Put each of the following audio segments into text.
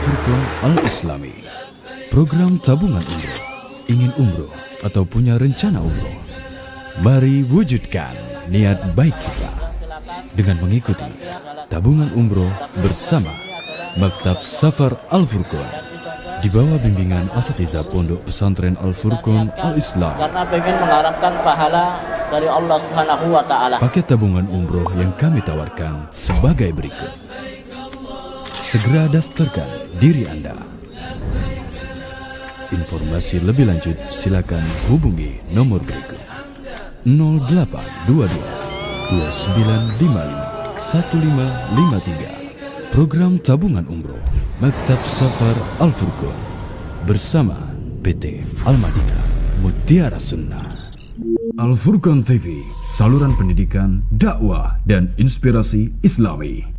Al-Furqan Al-Islami. Program tabungan umroh. Ingin umroh atau punya rencana umroh? Mari wujudkan niat baik kita dengan mengikuti tabungan umroh bersama Maktab Safar Al-Furqan di bawah bimbingan Asatidzah Pondok Pesantren Al-Furqan Al-Islami. Karena ingin mengharapkan pahala dari Allah Subhanahu wa taala. Paket tabungan umroh yang kami tawarkan sebagai berikut. Segera daftarkan diri Anda. Informasi lebih lanjut silakan hubungi nomor berikut: 0822 2955 1553. Program tabungan umroh Maktab Safar Al-Furqan bersama PT Al-Madinah Mutiara Sunnah. Al-Furqan TV, saluran pendidikan, dakwah, dan inspirasi Islami.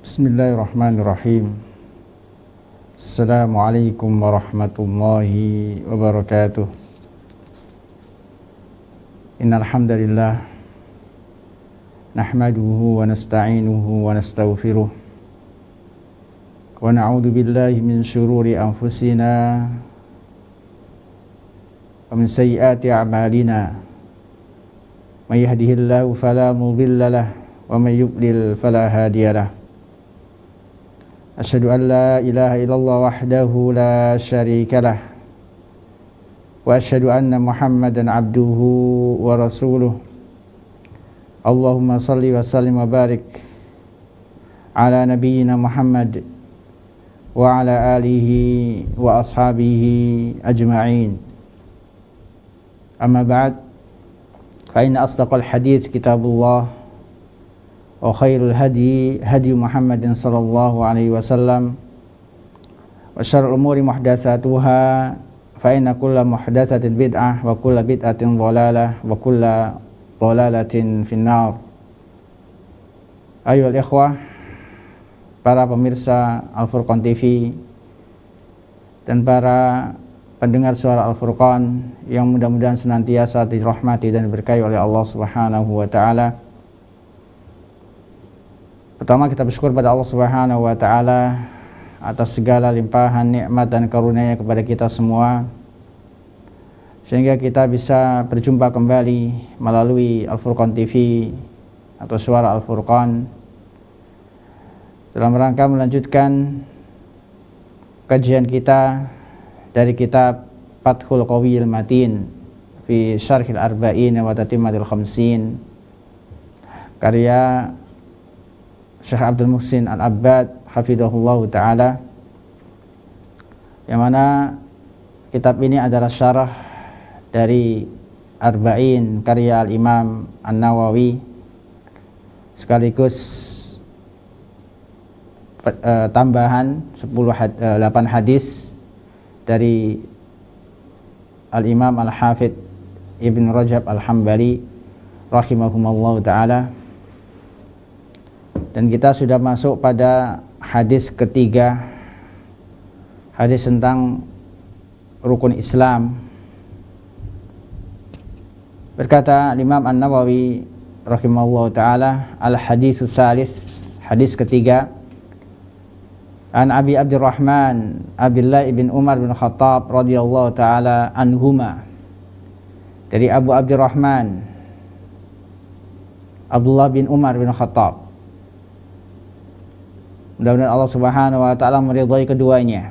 Bismillahirrahmanirrahim. Assalamualaikum warahmatullahi wabarakatuh. Innal hamdalillah nahmaduhu wa nasta'inuhu wa nastaghfiruh wa na'udzu billahi min syururi anfusina wa min sayyiati a'malina. May yahdihillahu fala mudilla lahu wa may yudlil fala hadiya lahu. Asyhadu an la ilaha illallah wahdahu la syarika lah wa asyhadu anna Muhammadan abduhu wa rasuluh. Allahumma salli wa sallim wa barik ala nabiyyina Muhammad wa ala alihi wa ashabihi ajma'in. Amma ba'd, fa inna asdaqal hadits kitabullah wa khairul hadi hadi Muhammadin sallallahu alaihi wasallam wa syarrul umuri muhdatsatuha fa inna kulla muhdatsatin bid'ah wa kulla bid'atin dhalalah wa kulla dhalalatin finnar. Ayyuhal ikhwah, para pemirsa Al-Furqan TV dan para pendengar suara Al-Furqan yang mudah-mudahan senantiasa dirahmati dan diberkahi oleh Allah Subhanahu wa taala. Pertama, kita bersyukur pada Allah Subhanahu wa taala atas segala limpahan nikmat dan karunia-Nya kepada kita semua, sehingga kita bisa berjumpa kembali melalui Al-Furqan TV atau suara Al-Furqan dalam rangka melanjutkan kajian kita dari kitab Fathul Qawiyil Matin fi Syarhil Arba'in wa Tatimmatil Khamsin karya Syekh Abdul Muhsin Al-Abbad hafidhahullah ta'ala, yang mana kitab ini adalah syarah dari Arba'in karya Al-Imam An-Nawawi, sekaligus tambahan 8 hadis dari Al-Imam Al-Hafidh Ibn Rajab Al-Hambali rahimahumullah ta'ala. Dan kita sudah masuk pada hadis ketiga, hadis tentang rukun Islam. Berkata Imam An-Nawawi rahimahullah ta'ala, al-haditsus salis, hadis ketiga, an Abi Abdurrahman Abdullah ibn Umar bin Khattab radhiyallahu ta'ala anhuma, dari Abu Abdurrahman Abdullah bin Umar bin Khattab, mudah-mudahan Allah Subhanahu wa taala meridhai keduanya.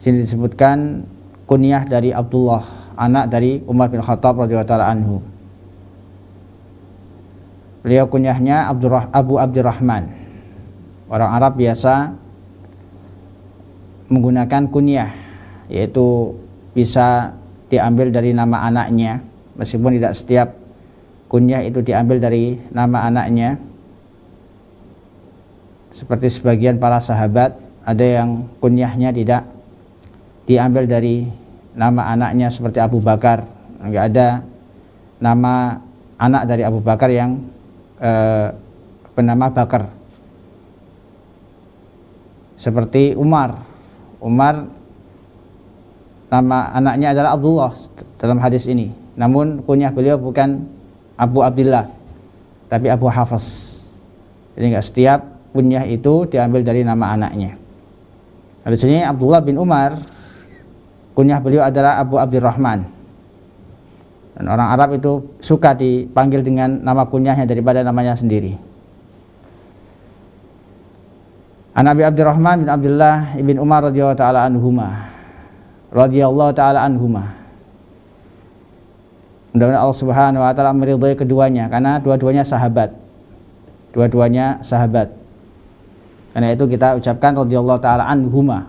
Sini disebutkan kunyah dari Abdullah, anak dari Umar bin Khattab radhiyallahu taala anhu. Beliau kunyahnya Abu Abdurrahman. Orang Arab biasa menggunakan kunyah, yaitu bisa diambil dari nama anaknya, meskipun tidak setiap kunyah itu diambil dari nama anaknya. Seperti sebagian para sahabat, ada yang kunyahnya tidak diambil dari nama anaknya, seperti Abu Bakar. Enggak ada nama anak dari Abu Bakar yang bernama Bakar. Seperti Umar nama anaknya adalah Abdullah dalam hadis ini, namun kunyah beliau bukan Abu Abdillah tapi Abu Hafs. Jadi nggak setiap kunyah itu diambil dari nama anaknya. Di sini Abdullah bin Umar, kunyah beliau adalah Abu Abdurrahman. Dan orang Arab itu suka dipanggil dengan nama kunyahnya daripada namanya sendiri. An Abi Abdurrahman bin Abdullah ibn Umar radhiyallahu taala anhuma. Mudah-mudahan Allah Subhanahu wa taala meridhai keduanya karena dua-duanya sahabat. Karena itu kita ucapkan radhiyallahu taala anhuma.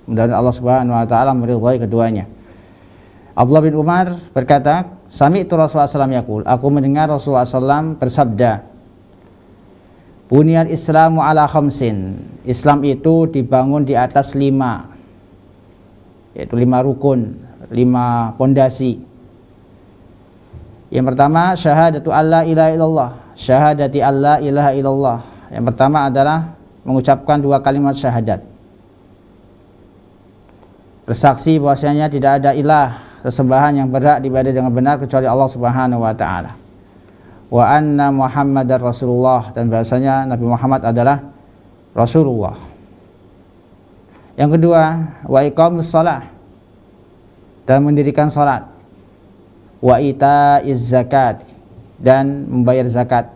Mudah-mudahan Allah Subhanahu wa taala meridhai keduanya. Abdullah bin Umar berkata, sami'tu Rasulullah SAW yaqul, aku mendengar Rasulullah SAW bersabda, Bunyal Islamu ala khamsin. Islam itu dibangun di atas 5, yaitu 5 rukun, 5 pondasi. Yang pertama, syahadatu alla ilaha illallah, syahadati alla ilaha illallah. Yang pertama adalah mengucapkan 2 kalimat syahadat, bersaksi bahwasanya tidak ada ilah sesembahan yang berhak diibadahi dengan benar kecuali Allah Subhanahu wa taala. Wa anna Muhammadar Rasulullah, dan bahasanya Nabi Muhammad adalah Rasulullah. Yang kedua, wa iqamus shalah, dan mendirikan salat. Wa itaiz zakat, dan membayar zakat.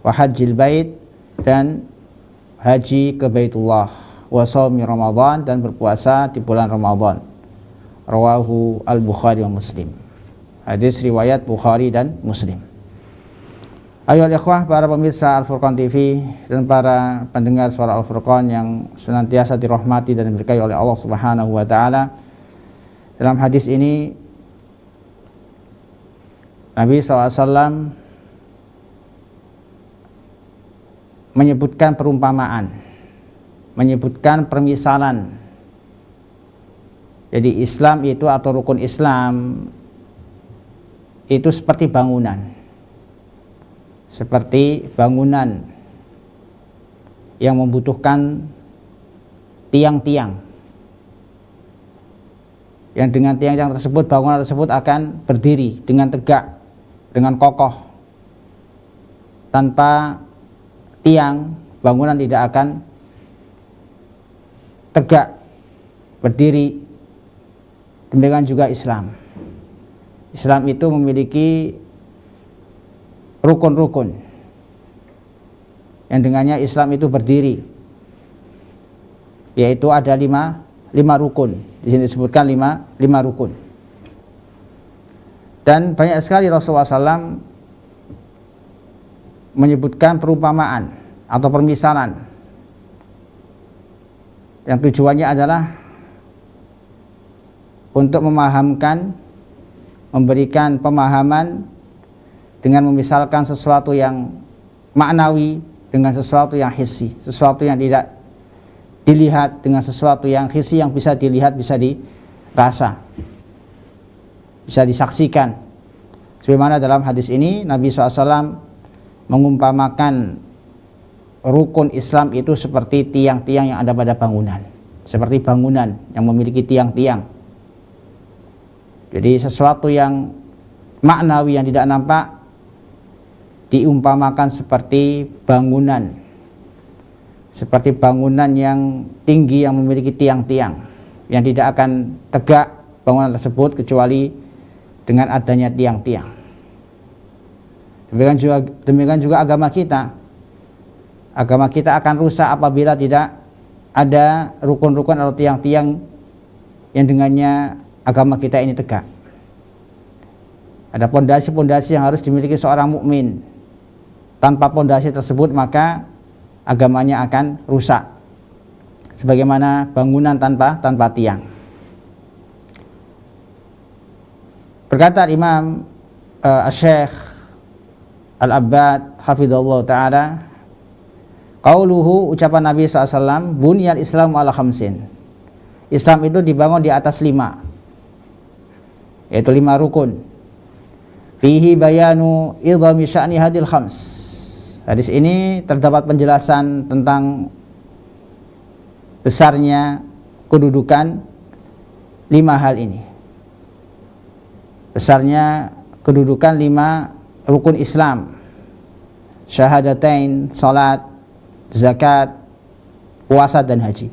Wa hajjil bait, dan haji ke Baitullah. Wa shaumi Ramadan, dan berpuasa di bulan Ramadan. Rawahu al-Bukhari wa Muslim. Hadis riwayat Bukhari dan Muslim. Ayohal ikhwah, para pemirsa Al-Furqan TV dan para pendengar suara Al-Furqan yang senantiasa dirahmati dan diberkahi oleh Allah Subhanahu wa taala. Dalam hadis ini Nabi SAW menyebutkan perumpamaan, menyebutkan permisalan. Jadi Islam itu atau rukun Islam itu seperti bangunan yang membutuhkan tiang-tiang, yang dengan tiang-tiang tersebut bangunan tersebut akan berdiri dengan tegak, dengan kokoh. Tanpa tiang bangunan tidak akan tegak berdiri. Demikian juga Islam. Islam itu memiliki rukun-rukun yang dengannya Islam itu berdiri, yaitu ada 5 rukun. Di sini disebutkan 5 rukun. Dan banyak sekali Rasulullah SAW menyebutkan perumpamaan atau permisalan yang tujuannya adalah untuk memahamkan, memberikan pemahaman dengan memisalkan sesuatu yang maknawi dengan sesuatu yang hissi, sesuatu yang tidak dilihat dengan sesuatu yang hissi, yang bisa dilihat, bisa dirasa, bisa disaksikan. Sebagaimana dalam hadis ini Nabi SAW mengumpamakan rukun Islam itu seperti tiang-tiang yang ada pada bangunan, seperti bangunan yang memiliki tiang-tiang. Jadi sesuatu yang maknawi yang tidak nampak diumpamakan seperti bangunan yang tinggi yang memiliki tiang-tiang yang tidak akan tegak bangunan tersebut kecuali dengan adanya tiang-tiang. Demikian juga agama kita. Agama kita akan rusak apabila tidak ada rukun-rukun atau tiang-tiang yang dengannya agama kita ini tegak. Ada pondasi-pondasi yang harus dimiliki seorang mukmin. Tanpa pondasi tersebut maka agamanya akan rusak. Sebagaimana bangunan tanpa tiang. Berkata Imam Asy-Syaikh Al-Abbad hafizallahu taala, qauluhu, ucapan Nabi SAW, bunyal Islamu ala khamsin. Islam itu dibangun di atas 5, yaitu 5 rukun. fihi bayanu idhami sya'ni hadil khams. Hadis ini terdapat penjelasan tentang besarnya kedudukan 5 hal ini. Besarnya kedudukan 5 rukun Islam: syahadatain, salat, zakat, puasa dan haji.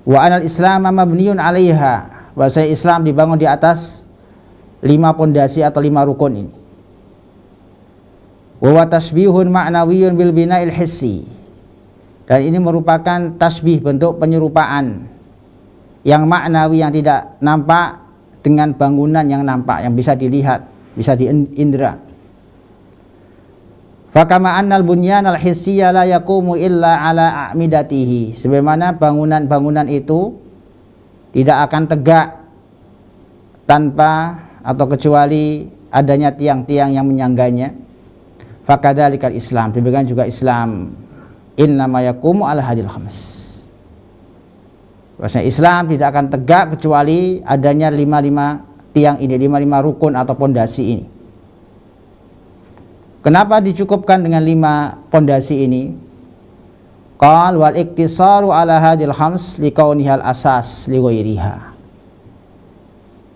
Wa anal Islam mabniun 'alaiha, bahwa Islam dibangun di atas 5 pondasi atau 5 rukun ini. Wa tasbihun ma'nawiyyun bil bina'il hissi, dan ini merupakan tasbih, bentuk penyerupaan yang maknawi, yang tidak nampak, dengan bangunan yang nampak, yang bisa dilihat, bisa diindra. Fakama annal bunyan al hissiyya la yaqumu illa ala a'midatihi, sebagaimana bangunan-bangunan itu tidak akan tegak tanpa atau kecuali adanya tiang-tiang yang menyangganya. Fakadzalikal Islam, demikian juga Islam, innama yaqumu ala hadil khams. Bahwasanya Islam tidak akan tegak kecuali adanya 5 tiang ini, 5 rukun atau pondasi ini. Kenapa dicukupkan dengan 5 pondasi ini? Qal wal iktisaru ala hadil khams liqaunihal asas li ghairiha.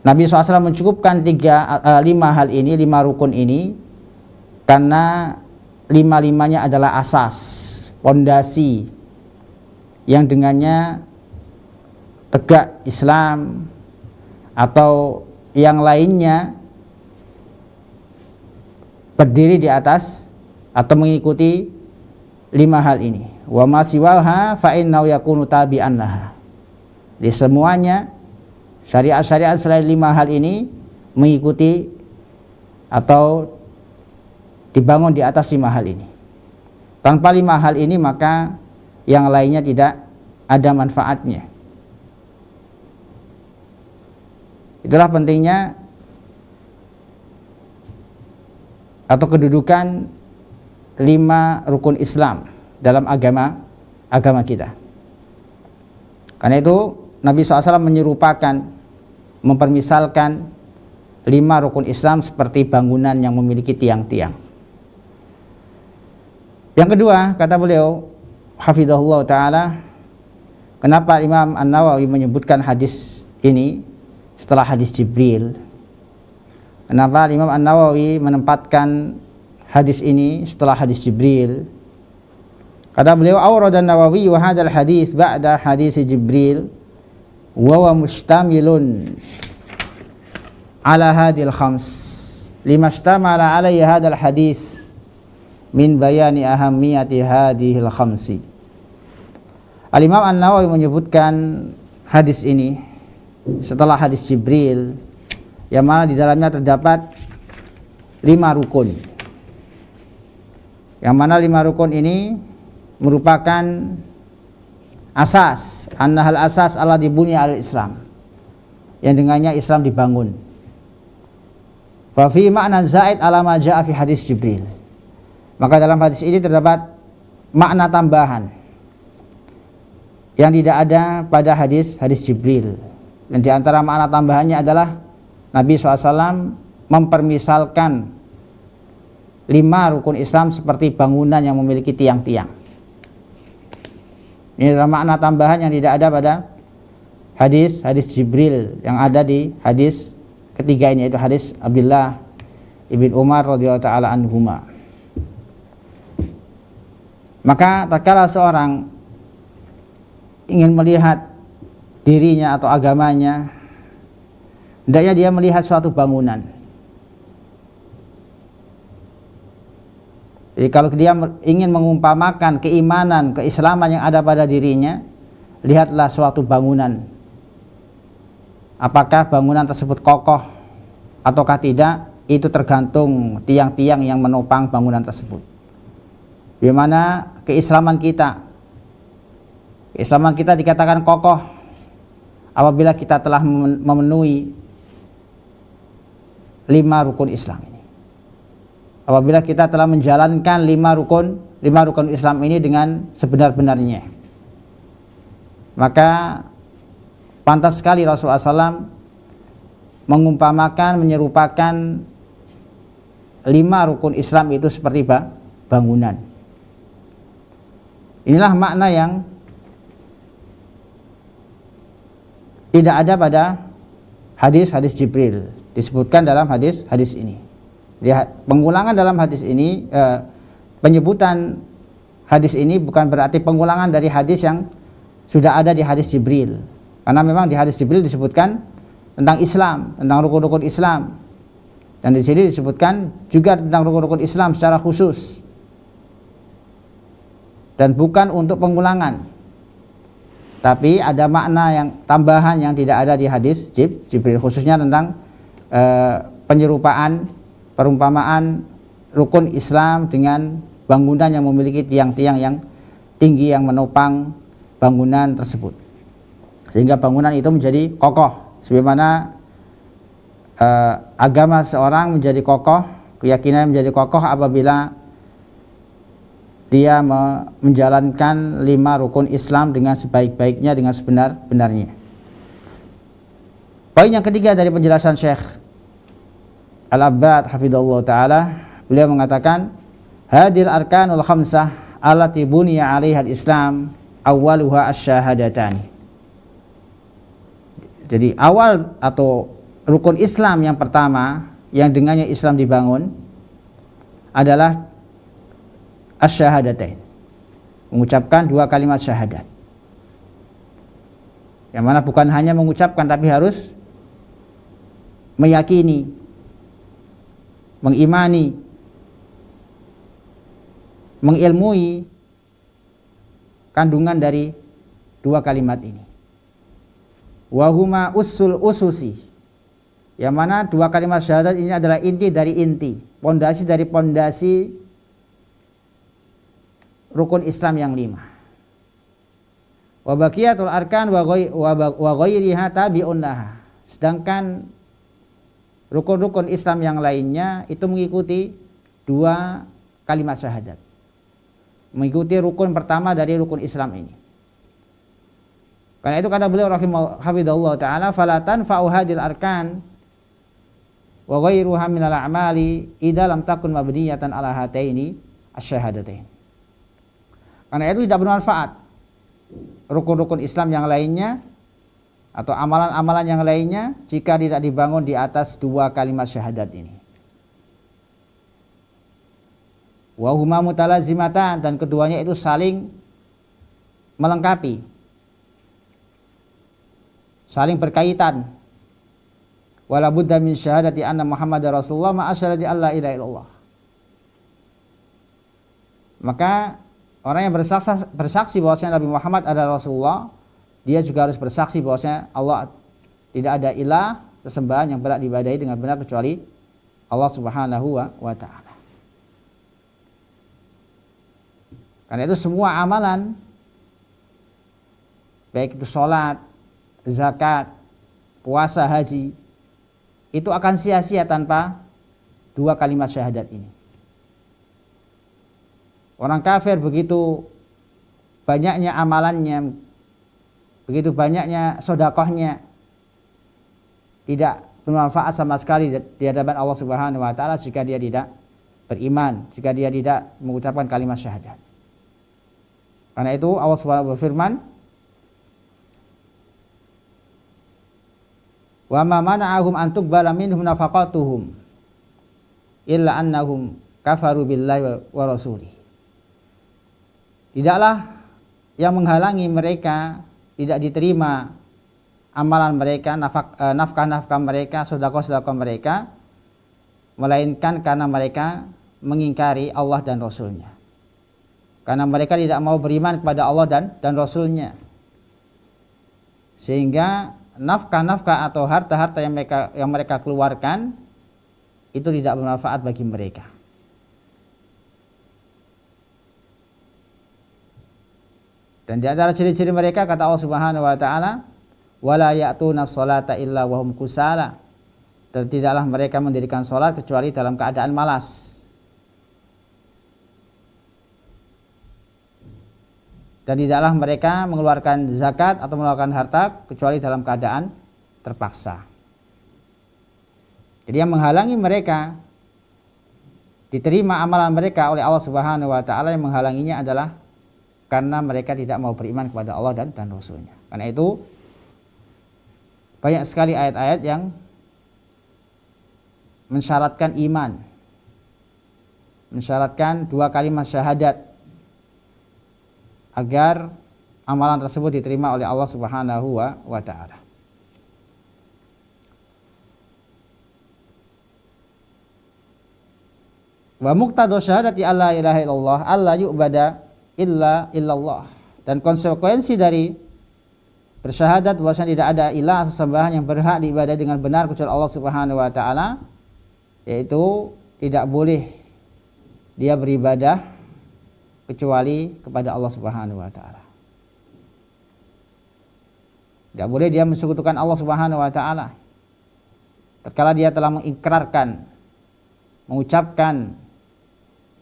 Nabi SAW mencukupkan 5 hal ini, 5 rukun ini, karena 5-5-nya adalah asas, pondasi yang dengannya tegak Islam atau yang lainnya berdiri di atas atau mengikuti 5 hal ini. Wa ma siwaha fa innahu yakunu tabi'an laha. Di semuanya syariat-syariat selain 5 hal ini mengikuti atau dibangun di atas 5 hal ini. Tanpa 5 hal ini maka yang lainnya tidak ada manfaatnya. Itulah pentingnya atau kedudukan 5 rukun Islam dalam agama kita. Karena itu Nabi SAW menyerupakan, mempermisalkan 5 rukun Islam seperti bangunan yang memiliki tiang-tiang. Yang kedua, kata beliau hafizahullah ta'ala, kenapa Imam An-Nawawi menyebutkan hadis ini setelah hadis Jibril? Kenapa Imam An-Nawawi menempatkan hadis ini setelah hadis Jibril? Kata beliau, awrada An-Nawawi wa hadzal hadis ba'da hadis Jibril wa huwa mustamilun ala hadhil khams lima ishtamala alayhi hadzal hadis min bayani ahammiyati hadhil khamsi. Al-Imam An-Nawawi menyebutkan hadis ini setelah hadis Jibril, yang mana di dalamnya terdapat 5 rukun. Yang mana 5 rukun ini merupakan asas, annahal asas alladzi bunya al-Islam, yang dengannya Islam dibangun. Fa fi makna zaid ala ma jaa fi hadis Jibril. Maka dalam hadis ini terdapat makna tambahan yang tidak ada pada hadis Jibril. Dan di antara makna tambahannya adalah Nabi SAW mempermisalkan 5 rukun Islam seperti bangunan yang memiliki tiang-tiang. Ini adalah makna tambahan yang tidak ada pada hadis Jibril, yang ada di hadis ketiga ini, yaitu hadis Abdullah ibn Umar radhiyallahu taala anhuma. Maka tatkala seorang ingin melihat dirinya atau agamanya, hendaknya dia melihat suatu bangunan. Jadi kalau dia ingin mengumpamakan keimanan, keislaman yang ada pada dirinya, lihatlah suatu bangunan. Apakah bangunan tersebut kokoh ataukah tidak, itu tergantung tiang-tiang yang menopang bangunan tersebut. Bagaimana keislaman kita dikatakan kokoh apabila kita telah memenuhi 5 rukun Islam ini. Apabila kita telah menjalankan 5 rukun Islam ini dengan sebenar-benarnya, maka pantas sekali Rasulullah SAW mengumpamakan, menyerupakan 5 rukun Islam itu seperti bangunan. Inilah makna yang tidak ada pada hadis-hadis Jibril, disebutkan dalam hadis ini. Lihat, pengulangan dalam hadis ini, penyebutan hadis ini bukan berarti pengulangan dari hadis yang sudah ada di hadis Jibril. Karena memang di hadis Jibril disebutkan tentang Islam, tentang rukun-rukun Islam. Dan di sini disebutkan juga tentang rukun-rukun Islam secara khusus. Dan bukan untuk pengulangan. Tapi ada makna yang tambahan yang tidak ada di hadis Jibril, khususnya tentang penyerupaan, perumpamaan rukun Islam dengan bangunan yang memiliki tiang-tiang yang tinggi yang menopang bangunan tersebut, sehingga bangunan itu menjadi kokoh. Sebagaimana agama seorang menjadi kokoh, keyakinan menjadi kokoh apabila dia menjalankan 5 rukun Islam dengan sebaik-baiknya, dengan sebenar-benarnya. Poin yang ketiga dari penjelasan Syekh Al-Abbad hafidhahullah ta'ala, beliau mengatakan hadil arkanul khamsah allati buniya 'alaiha al-Islam awwaluha asy-syahadatani. Jadi awal atau rukun Islam yang pertama yang dengannya Islam dibangun adalah asy-syahadatain, mengucapkan 2 kalimat syahadat, yang mana bukan hanya mengucapkan tapi harus meyakini, mengimani, mengilmui kandungan dari 2 kalimat ini. Wahuma ususi, yang mana 2 kalimat syahadat ini adalah inti dari inti, pondasi dari pondasi rukun Islam yang 5. Wa baqiyatul arkan wa ghairiha tabi'un laha. Sedangkan rukun-rukun Islam yang lainnya itu mengikuti 2 kalimat syahadat, mengikuti rukun pertama dari rukun Islam ini. Karena itu kata beliau rahimahullah ta'ala, fala tanfa'u hadil arkan wa ghairuha minal a'mali idza lam takun mabniyatan ala hataini asy-syahadatain. Karena itu tidak bermanfaat rukun-rukun Islam yang lainnya atau amalan-amalan yang lainnya jika tidak dibangun di atas 2 kalimat syahadat ini. Wa huma mutalazimatan, dan keduanya itu saling melengkapi, saling berkaitan. Wala budda min syahadati anna Muhammadar Rasulullah ma'a syahadati alla ilaha illallah. Maka orang yang bersaksi bahwasanya Nabi Muhammad adalah Rasulullah, dia juga harus bersaksi bahwasanya Allah tidak ada ilah sesembahan yang berhak diibadahi dengan benar kecuali Allah Subhanahu wa ta'ala. Karena itu semua amalan, baik itu sholat, zakat, puasa, haji, itu akan sia-sia tanpa 2 kalimat syahadat ini. Orang kafir begitu banyaknya amalannya, begitu banyaknya sedekahnya, tidak bermanfaat sama sekali di hadapan Allah Subhanahu wa taala jika dia tidak beriman, jika dia tidak mengucapkan kalimat syahadat. Karena itu Allah Subhanahu wa taala berfirman, "Wa ma mana'ahum an tuqbala minhum nafaqatuhum illa annahum kafaru billahi wa rasulihi." Tidaklah yang menghalangi mereka tidak diterima amalan mereka, nafkah-nafkah mereka, sedekah-sedekah mereka, melainkan karena mereka mengingkari Allah dan Rasulnya. Karena mereka tidak mau beriman kepada Allah dan Rasulnya. Sehingga nafkah-nafkah atau harta-harta yang mereka keluarkan itu tidak bermanfaat bagi mereka. Dan di antara ciri-ciri mereka kata Allah Subhanahu wa taala, wala ya'tuna sholata illa wa hum kusala. Dan tidaklah mereka mendirikan salat kecuali dalam keadaan malas. Dan tidaklah mereka mengeluarkan zakat atau mengeluarkan harta kecuali dalam keadaan terpaksa. Jadi yang menghalangi mereka diterima amalan mereka oleh Allah Subhanahu wa taala, yang menghalanginya adalah karena mereka tidak mau beriman kepada Allah dan Rasul-Nya. Karena itu banyak sekali ayat-ayat yang mensyaratkan iman, mensyaratkan 2 kalimat syahadat agar amalan tersebut diterima oleh Allah Subhanahu wa taala. Wa muqtadu syahadati alla ilaha illallah alla yu'bada illa illallah. Dan konsekuensi dari bersyahadat bahwasanya tidak ada ilah sesembahan yang berhak diibadahi dengan benar kecuali Allah Subhanahu wa taala, yaitu tidak boleh dia beribadah kecuali kepada Allah Subhanahu wa taala. Tidak boleh dia mensekutukan Allah Subhanahu wa taala. Tatkala dia telah mengikrarkan, mengucapkan,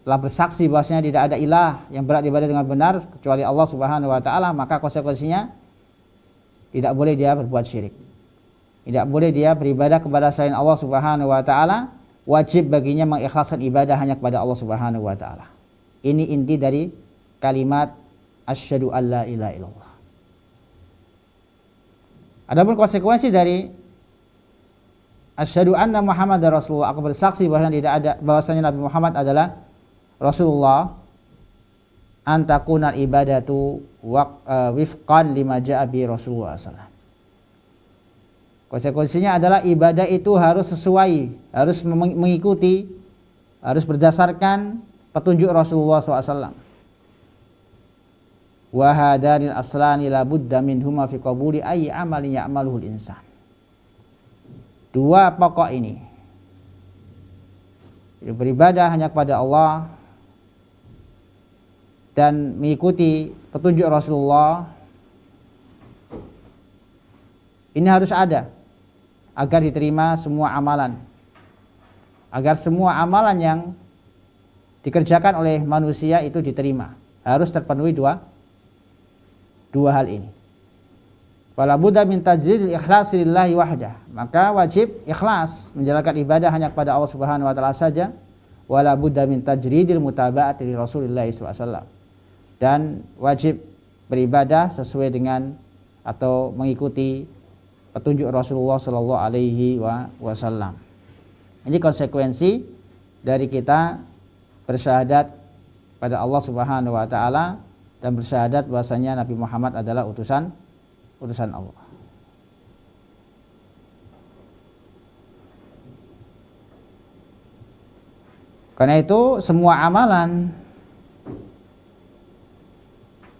telah bersaksi bahwasanya tidak ada ilah yang berhak diibadahi dengan benar kecuali Allah Subhanahu wa taala, maka konsekuensinya tidak boleh dia berbuat syirik. Tidak boleh dia beribadah kepada selain Allah Subhanahu wa taala. Wajib baginya mengikhlaskan ibadah hanya kepada Allah Subhanahu wa taala. Ini inti dari kalimat asyhadu alla ilaha illallah. Adapun konsekuensi dari asyhadu anna Muhammadar Rasulullah, aku bersaksi bahwasanya Nabi Muhammad adalah Rasulullah, antakunal ibadatu wifqan lima ja'a bi Rasulullah sallallahu. Konsekuensinya adalah ibadah itu harus sesuai, harus mengikuti, harus berdasarkan petunjuk Rasulullah SAW. Wa hadanil aslani la budda minhuma fi qabuli ayyi amalin ya'maluhul insan. 2 pokok ini, beribadah hanya kepada Allah dan mengikuti petunjuk Rasulullah, ini harus ada agar diterima semua amalan, agar semua amalan yang dikerjakan oleh manusia itu diterima. Harus terpenuhi dua hal ini. Wala budda min tajridil ikhlasi lillahi wahdah, maka wajib ikhlas menjalankan ibadah hanya kepada Allah Subhanahu wa taala saja. Wala budda min tajridil mutaba'ati li Rasulillah SAW, dan wajib beribadah sesuai dengan atau mengikuti petunjuk Rasulullah Sallallahu Alaihi Wasallam. Ini konsekuensi dari kita bersyahadat pada Allah Subhanahu Wa Taala dan bersyahadat bahwasanya Nabi Muhammad adalah utusan Allah. Karena itu semua amalan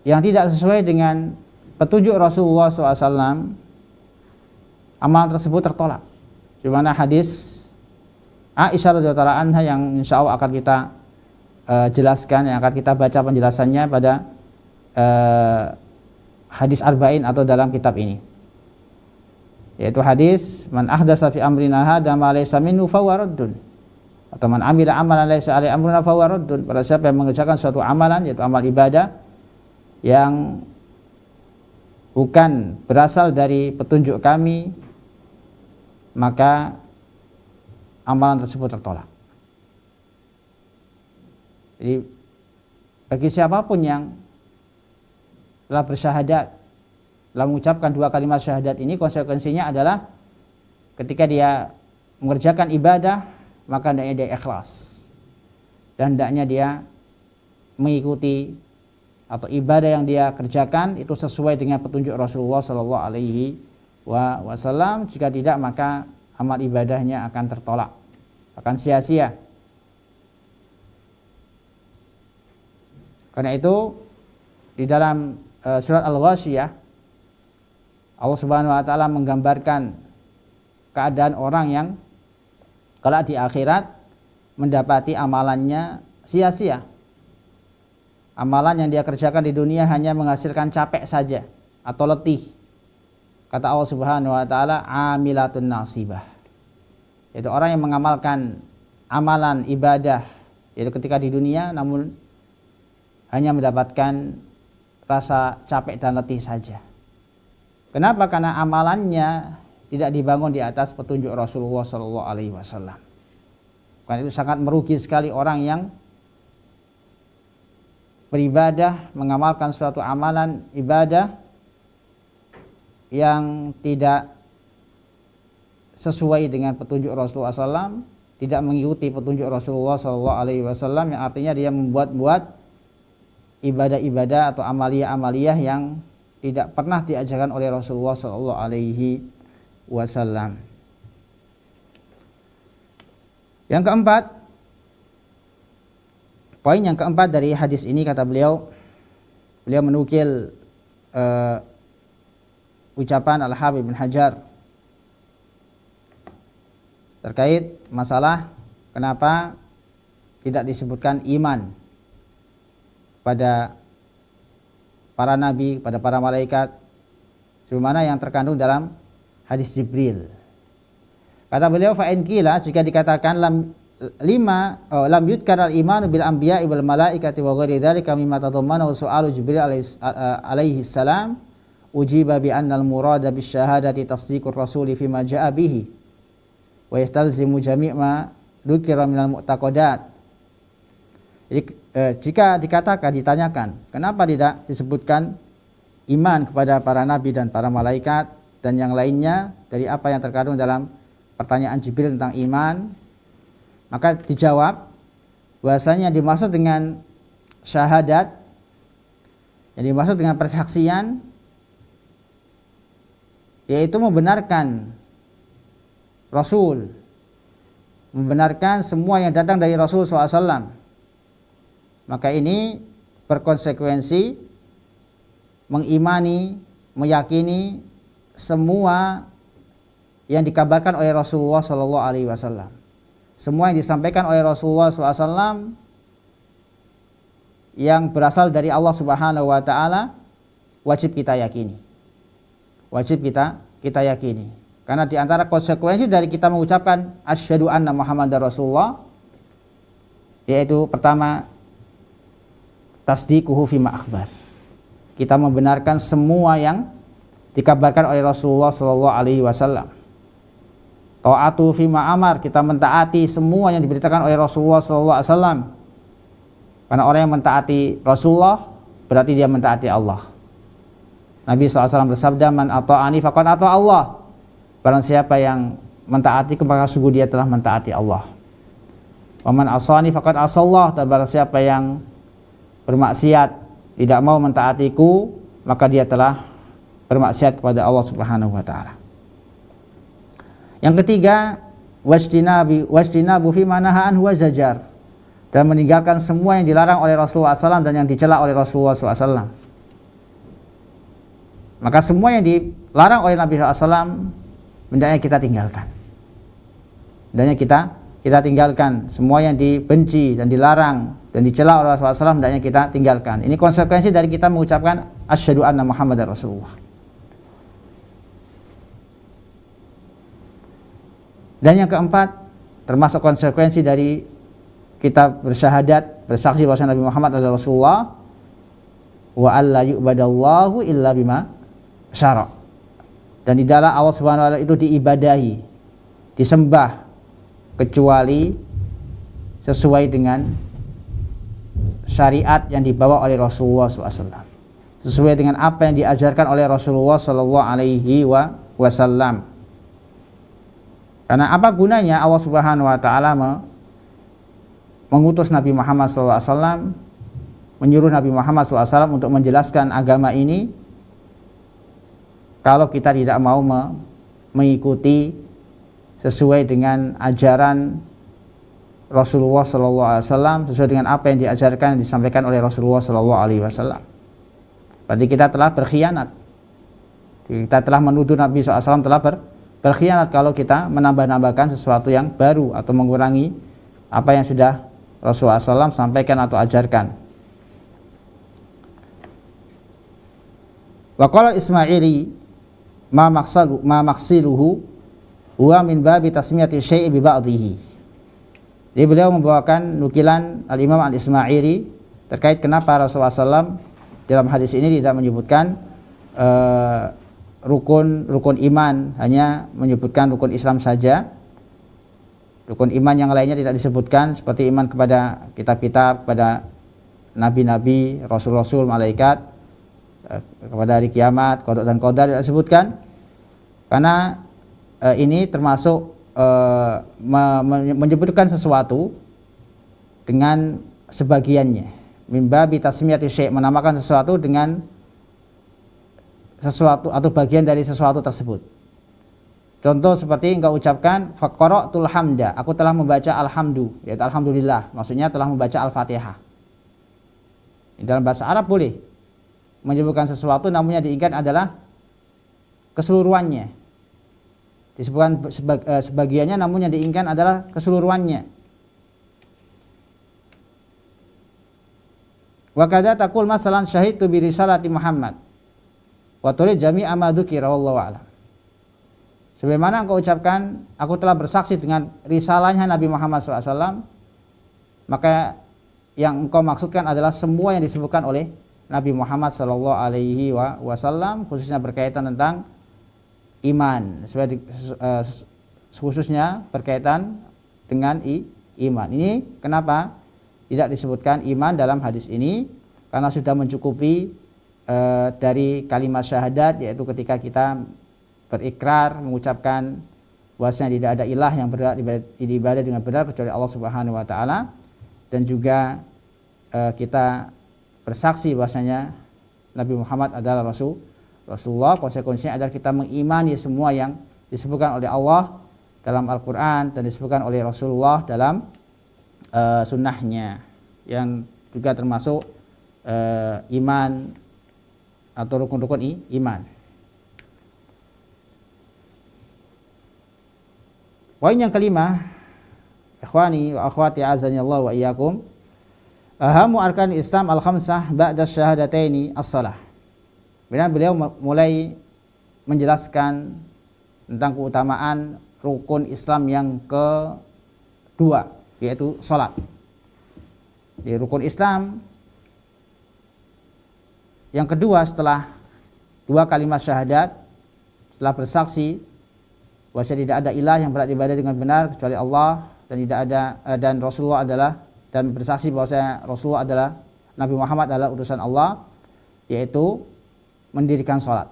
yang tidak sesuai dengan petunjuk Rasulullah SAW, amalan tersebut tertolak. Di mana hadis Aisyah radhiyallahu anha yang insya Allah akan kita jelaskan, yang akan kita baca penjelasannya pada hadis arba'in atau dalam kitab ini, yaitu hadis man ahdasa fi amrina hadza ma laysa minhu fahuwa raddun, atau man amila amalan laysa alaihi amruna fahuwa raddun. Pada siapa yang mengerjakan suatu amalan, yaitu amal ibadah yang bukan berasal dari petunjuk kami, maka amalan tersebut tertolak. Jadi bagi siapapun yang telah bersyahadat, telah mengucapkan 2 kalimat syahadat ini, konsekuensinya adalah ketika dia mengerjakan ibadah, maka hendaknya dia ikhlas dan hendaknya dia mengikuti atau ibadah yang dia kerjakan itu sesuai dengan petunjuk Rasulullah Sallallahu Alaihi Wasallam. Jika tidak, maka amal ibadahnya akan tertolak, akan sia-sia. Karena itu di dalam surat Al-Ghasyiyah, Allah Subhanahu wa taala menggambarkan keadaan orang yang kelak di akhirat mendapati amalannya sia-sia. Amalan yang dia kerjakan di dunia hanya menghasilkan capek saja atau letih. Kata Allah Subhanahu wa taala, amilatun nasibah. Itu orang yang mengamalkan amalan ibadah yaitu ketika di dunia, namun hanya mendapatkan rasa capek dan letih saja. Kenapa? Karena amalannya tidak dibangun di atas petunjuk Rasulullah Sallallahu Alaihi Wasallam. Karena itu sangat merugi sekali orang yang beribadah, mengamalkan suatu amalan ibadah yang tidak sesuai dengan petunjuk Rasulullah SAW, tidak mengikuti petunjuk Rasulullah SAW, yang artinya dia membuat-buat ibadah-ibadah atau amaliyah-amaliyah yang tidak pernah diajarkan oleh Rasulullah SAW. Yang keempat, poin yang keempat dari hadis ini, kata beliau menukil ucapan Al-Hafidz Ibnu Hajar terkait masalah kenapa tidak disebutkan iman pada para nabi, pada para malaikat, sebagaimana yang terkandung dalam hadis Jibril. Kata beliau, fa in qila, jika dikatakan lam yudkar al iman bil anbiya wal malaikati wa ghairi dzalika mimma tadammana su'alu Jibril alaihi salam, ujiba bi anna al murada bis syahadati tasdiqur rasuli fima jaa bihi wa yastalzimu jami' ma dzukira minal mu'taqadat. Jadi jika ditanyakan kenapa tidak disebutkan iman kepada para nabi dan para malaikat dan yang lainnya dari apa yang terkandung dalam pertanyaan Jibril tentang iman, maka dijawab bahwasanya dimaksud dengan syahadat, yang dimaksud dengan persaksian, yaitu membenarkan Rasul, membenarkan semua yang datang dari Rasul SAW. Maka ini berkonsekuensi mengimani, meyakini semua yang dikabarkan oleh Rasulullah SAW. Semua yang disampaikan oleh Rasulullah SAW yang berasal dari Allah Subhanahu Wa Taala wajib kita yakini. Wajib kita yakini. Karena di antara konsekuensi dari kita mengucapkan asyhadu anna Muhammadar Rasulullah, yaitu pertama, tasdiquhu fima akhbar. Kita membenarkan semua yang dikabarkan oleh Rasulullah SAW. Ta'atu fima amar, kita mentaati semua yang diberitakan oleh Rasulullah SAW. Karena orang yang mentaati Rasulullah berarti dia mentaati Allah. Nabi SAW bersabda, man ata'ani faqad ata Allah. Barang siapa yang mentaati, maka sungguh dia telah mentaati Allah. Wa man asani faqad asallah, dan barang siapa yang bermaksiat, tidak mau mentaatiku, maka dia telah bermaksiat kepada Allah Subhanahu wa taala. Yang ketiga, wajtinabu fi manaha anhu wa zajar, dan meninggalkan semua yang dilarang oleh Rasulullah SAW dan yang dicela oleh Rasulullah SAW. Maka semua yang dilarang oleh Nabi SAW hendaknya kita tinggalkan. Hendaknya kita tinggalkan semua yang dibenci dan dilarang dan dicela oleh Rasulullah SAW, hendaknya kita tinggalkan. Ini konsekuensi dari kita mengucapkan asyhadu anna Muhammadar Rasulullah. Dan yang keempat, termasuk konsekuensi dari kita bersyahadat, bersaksi bahwa Nabi Muhammad adalah Rasulullah, wa alla yu'badallahu illa bima syara'. Dan di dalam Allah Subhanahu wa taala itu diibadahi, disembah kecuali sesuai dengan syariat yang dibawa oleh Rasulullah SAW, sesuai dengan apa yang diajarkan oleh Rasulullah SAW. Karena apa gunanya Allah Subhanahu wa taala mengutus Nabi Muhammad SAW, menyuruh Nabi Muhammad SAW untuk menjelaskan agama ini, kalau kita tidak mau mengikuti sesuai dengan ajaran Rasulullah SAW, sesuai dengan apa yang diajarkan dan disampaikan oleh Rasulullah SAW. Berarti kita telah berkhianat. Kita telah menuduh Nabi SAW telah berkhianat kalau kita menambah-nambahkan sesuatu yang baru atau mengurangi apa yang sudah Rasulullah SAW sampaikan atau ajarkan. Wa qala Ismaili ma maqsiluhu huwa min babi tasmiyati syai'i bi ba'dihi. Jadi beliau membawakan nukilan Al-Imam Al-Ismaili terkait kenapa Rasulullah SAW dalam hadis ini tidak menyebutkan rukun iman, hanya menyebutkan rukun Islam saja. Rukun iman yang lainnya tidak disebutkan, seperti iman kepada kitab-kitab, kepada nabi-nabi, rasul-rasul, malaikat, kepada hari kiamat, qada dan qadar tidak disebutkan. Karena ini termasuk menyebutkan sesuatu dengan sebagiannya. Mimba bitasmiyati syai', menamakan sesuatu dengan sesuatu atau bagian dari sesuatu tersebut. Contoh seperti engkau ucapkan faqara'tul hamda, aku telah membaca alhamdu, yaitu alhamdulillah, maksudnya telah membaca al-Fatihah. Dalam bahasa Arab boleh menyebutkan sesuatu namun yang diingat adalah keseluruhannya. Disebutkan sebagiannya namun yang diinginkan adalah keseluruhannya. Wa kadza taqul masalan syahidtu bi risalati Muhammad wa turid jami'a ma dzukira wallahu a'lam. Sebagaimana engkau ucapkan aku telah bersaksi dengan risalahnya Nabi Muhammad SAW, maka yang engkau maksudkan adalah semua yang disebutkan oleh Nabi Muhammad SAW, khususnya berkaitan tentang iman, khususnya berkaitan dengan iman. Ini kenapa tidak disebutkan iman dalam hadis ini? Karena sudah mencukupi dari kalimat syahadat, yaitu ketika kita berikrar mengucapkan bahwasanya tidak ada ilah yang berhak diibadah dengan benar kecuali Allah Subhanahu wa taala, dan juga kita bersaksi bahwasanya Nabi Muhammad adalah Rasulullah. Konsekuensinya adalah kita mengimani semua yang disebutkan oleh Allah dalam Al-Quran dan disebutkan oleh Rasulullah dalam sunnahnya, yang juga termasuk iman atau rukun-rukun iman. Poin yang kelima, ikhwani wa akhwati azanillahu wa iyyakum, ahamu arkan Islam al-khamsah ba'da syahadataini as-salah. Beliau mulai menjelaskan tentang keutamaan rukun Islam yang kedua, yaitu salat. Di rukun Islam yang kedua setelah dua kalimat syahadat, setelah bersaksi bahwasanya tidak ada ilah yang berhak diibadah dengan benar kecuali Allah, dan tidak ada dan Rasulullah adalah, dan bersaksi bahwasanya Rasulullah adalah, Nabi Muhammad adalah utusan Allah, yaitu mendirikan salat.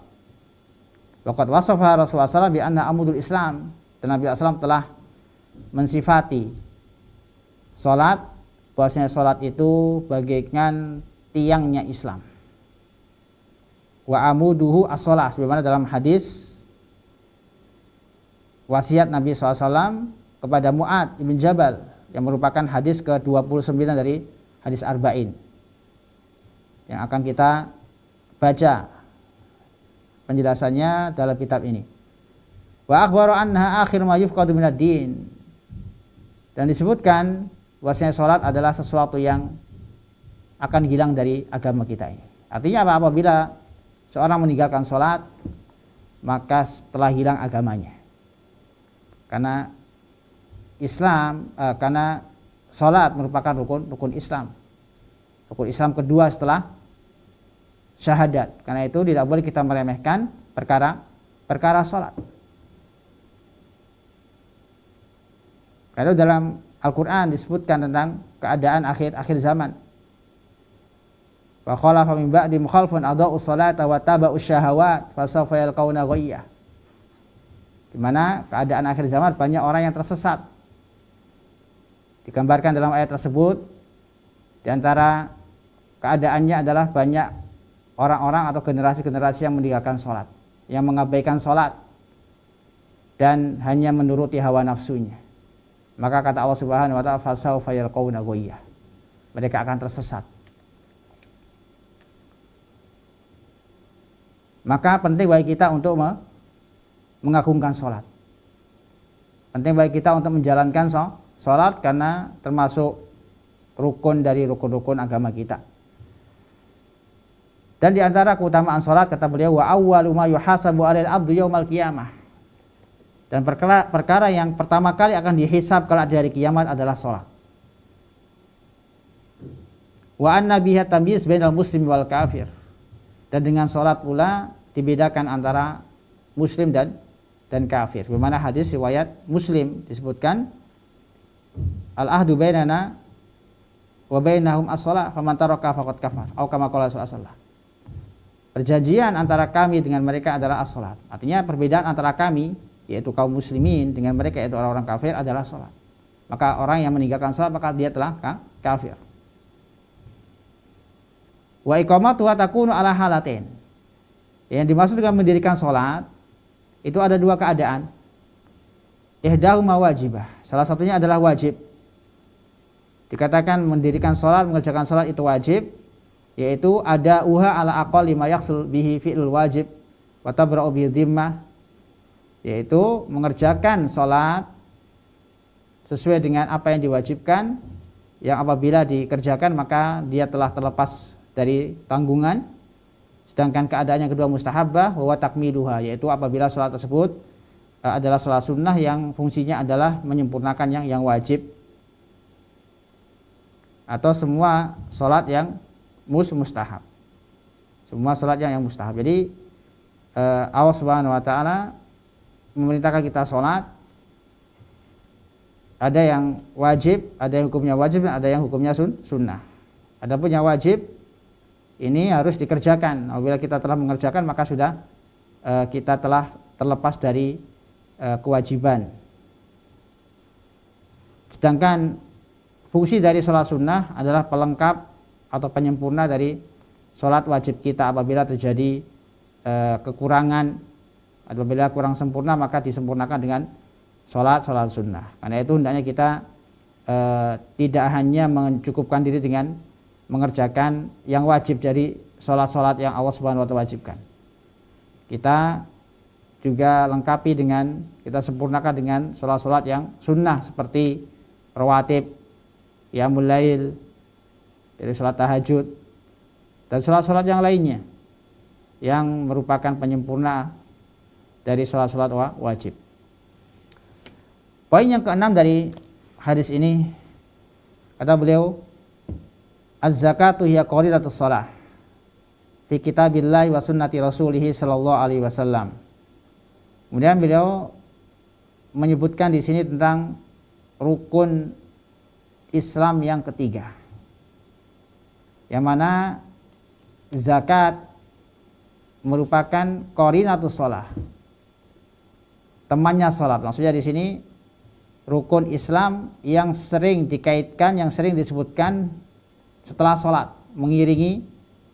Waqad wasafa Rasulullah SAW bi anna amudul Islam, dan Nabi SAW telah mensifati salat bahwasanya salat itu bagaikan tiangnya Islam. Wa amuduhu as-shalah, sebagaimana dalam hadis wasiat Nabi SAW kepada Mu'ad ibn Jabal, yang merupakan hadis ke-29 dari hadis Arba'in yang akan kita baca penjelasannya dalam kitab ini. Wa akhbaru anha akhir ma yufqadu minad din, dan disebutkan bahwasanya salat adalah sesuatu yang akan hilang dari agama kita ini. Artinya apa? Apabila seorang meninggalkan salat, maka telah hilang agamanya. Karena Islam, karena salat merupakan rukun Islam. Rukun Islam kedua setelah syahadat. Karena itu tidak boleh kita meremehkan perkara salat. Karena dalam Al-Quran disebutkan tentang keadaan akhir zaman. Wa khalafa min ba'di mukhalifun adaa'u sholata wa taba'u syahawat fa sawfa yalqauna ghayyah. Di mana keadaan akhir zaman banyak orang yang tersesat. Digambarkan dalam ayat tersebut, di antara keadaannya adalah banyak orang-orang atau generasi-generasi yang meninggalkan sholat, yang mengabaikan sholat dan hanya menuruti hawa nafsunya. Maka kata Allah Subhanahu wa ta'ala, fasawfa yalqauna ghayyah, mereka akan tersesat. Maka penting bagi kita untuk mengagungkan sholat. Penting bagi kita untuk menjalankan sholat, karena termasuk rukun dari rukun-rukun agama kita. Dan di antara keutamaan sholat, kata beliau, wa awwalu ma yuhasabu 'alal 'abdu yaumal qiyamah, dan perkara yang pertama kali akan dihisab kelak di hari kiamat adalah sholat. Wa anna biha tamyiz bainal muslim wal kafir, dan dengan sholat pula dibedakan antara muslim dan kafir. Bagaimana hadis riwayat Muslim disebutkan al-ahdu bainana wa bainahum as-shalah faman taraka faqad kafar atau kama qala sallallahu. Perjanjian antara kami dengan mereka adalah as-shalat. Artinya perbedaan antara kami yaitu kaum muslimin dengan mereka yaitu orang-orang kafir adalah salat. Maka orang yang meninggalkan salat maka dia telah kafir. Wa iqamatuha takunu ala halatain. Yang dimaksud dengan mendirikan salat itu ada dua keadaan. Ihdahuma wajibah. Salah satunya adalah wajib. Dikatakan mendirikan salat, mengerjakan salat itu wajib, yaitu ada uha ala aqal lima yahsul bihi fi'lul wajib wa tabra'u bi dhimmah, yaitu mengerjakan salat sesuai dengan apa yang diwajibkan, yang apabila dikerjakan maka dia telah terlepas dari tanggungan. Sedangkan keadaan yang kedua mustahabbah wa takmiluha, yaitu apabila salat tersebut adalah salat sunnah yang fungsinya adalah menyempurnakan yang wajib, atau semua salat yang mustahab. Semua salat yang mustahab. Jadi Allah Subhanahu wa taala memerintahkan kita salat, ada yang wajib, ada yang hukumnya wajib dan ada yang hukumnya sunnah. Adapun yang wajib ini harus dikerjakan. Apabila kita telah mengerjakan maka sudah kita telah terlepas dari kewajiban. Sedangkan fungsi dari sholat sunnah adalah pelengkap atau penyempurna dari sholat wajib kita. Apabila terjadi kekurangan, apabila kurang sempurna maka disempurnakan dengan sholat sunnah. Karena itu hendaknya kita tidak hanya mencukupkan diri dengan mengerjakan yang wajib dari sholat yang Allah Subhanahu wa taala wajibkan. Kita juga lengkapi dengan, kita sempurnakan dengan sholat yang sunnah seperti rawatib, qiyamul lail, dari sholat tahajud dan sholat yang lainnya yang merupakan penyempurna dari sholat wajib. Poin yang keenam dari hadis ini, kata beliau, az-zakatu hiya qarinatus shalah fi kitabillahi wa sunnati rasulih sallallahu alaihi wasallam. Kemudian beliau menyebutkan di sini tentang rukun Islam yang ketiga, yang mana zakat merupakan qarinatus shalah, temannya salat. Maksudnya di sini rukun Islam yang sering dikaitkan, yang sering disebutkan setelah salat, mengiringi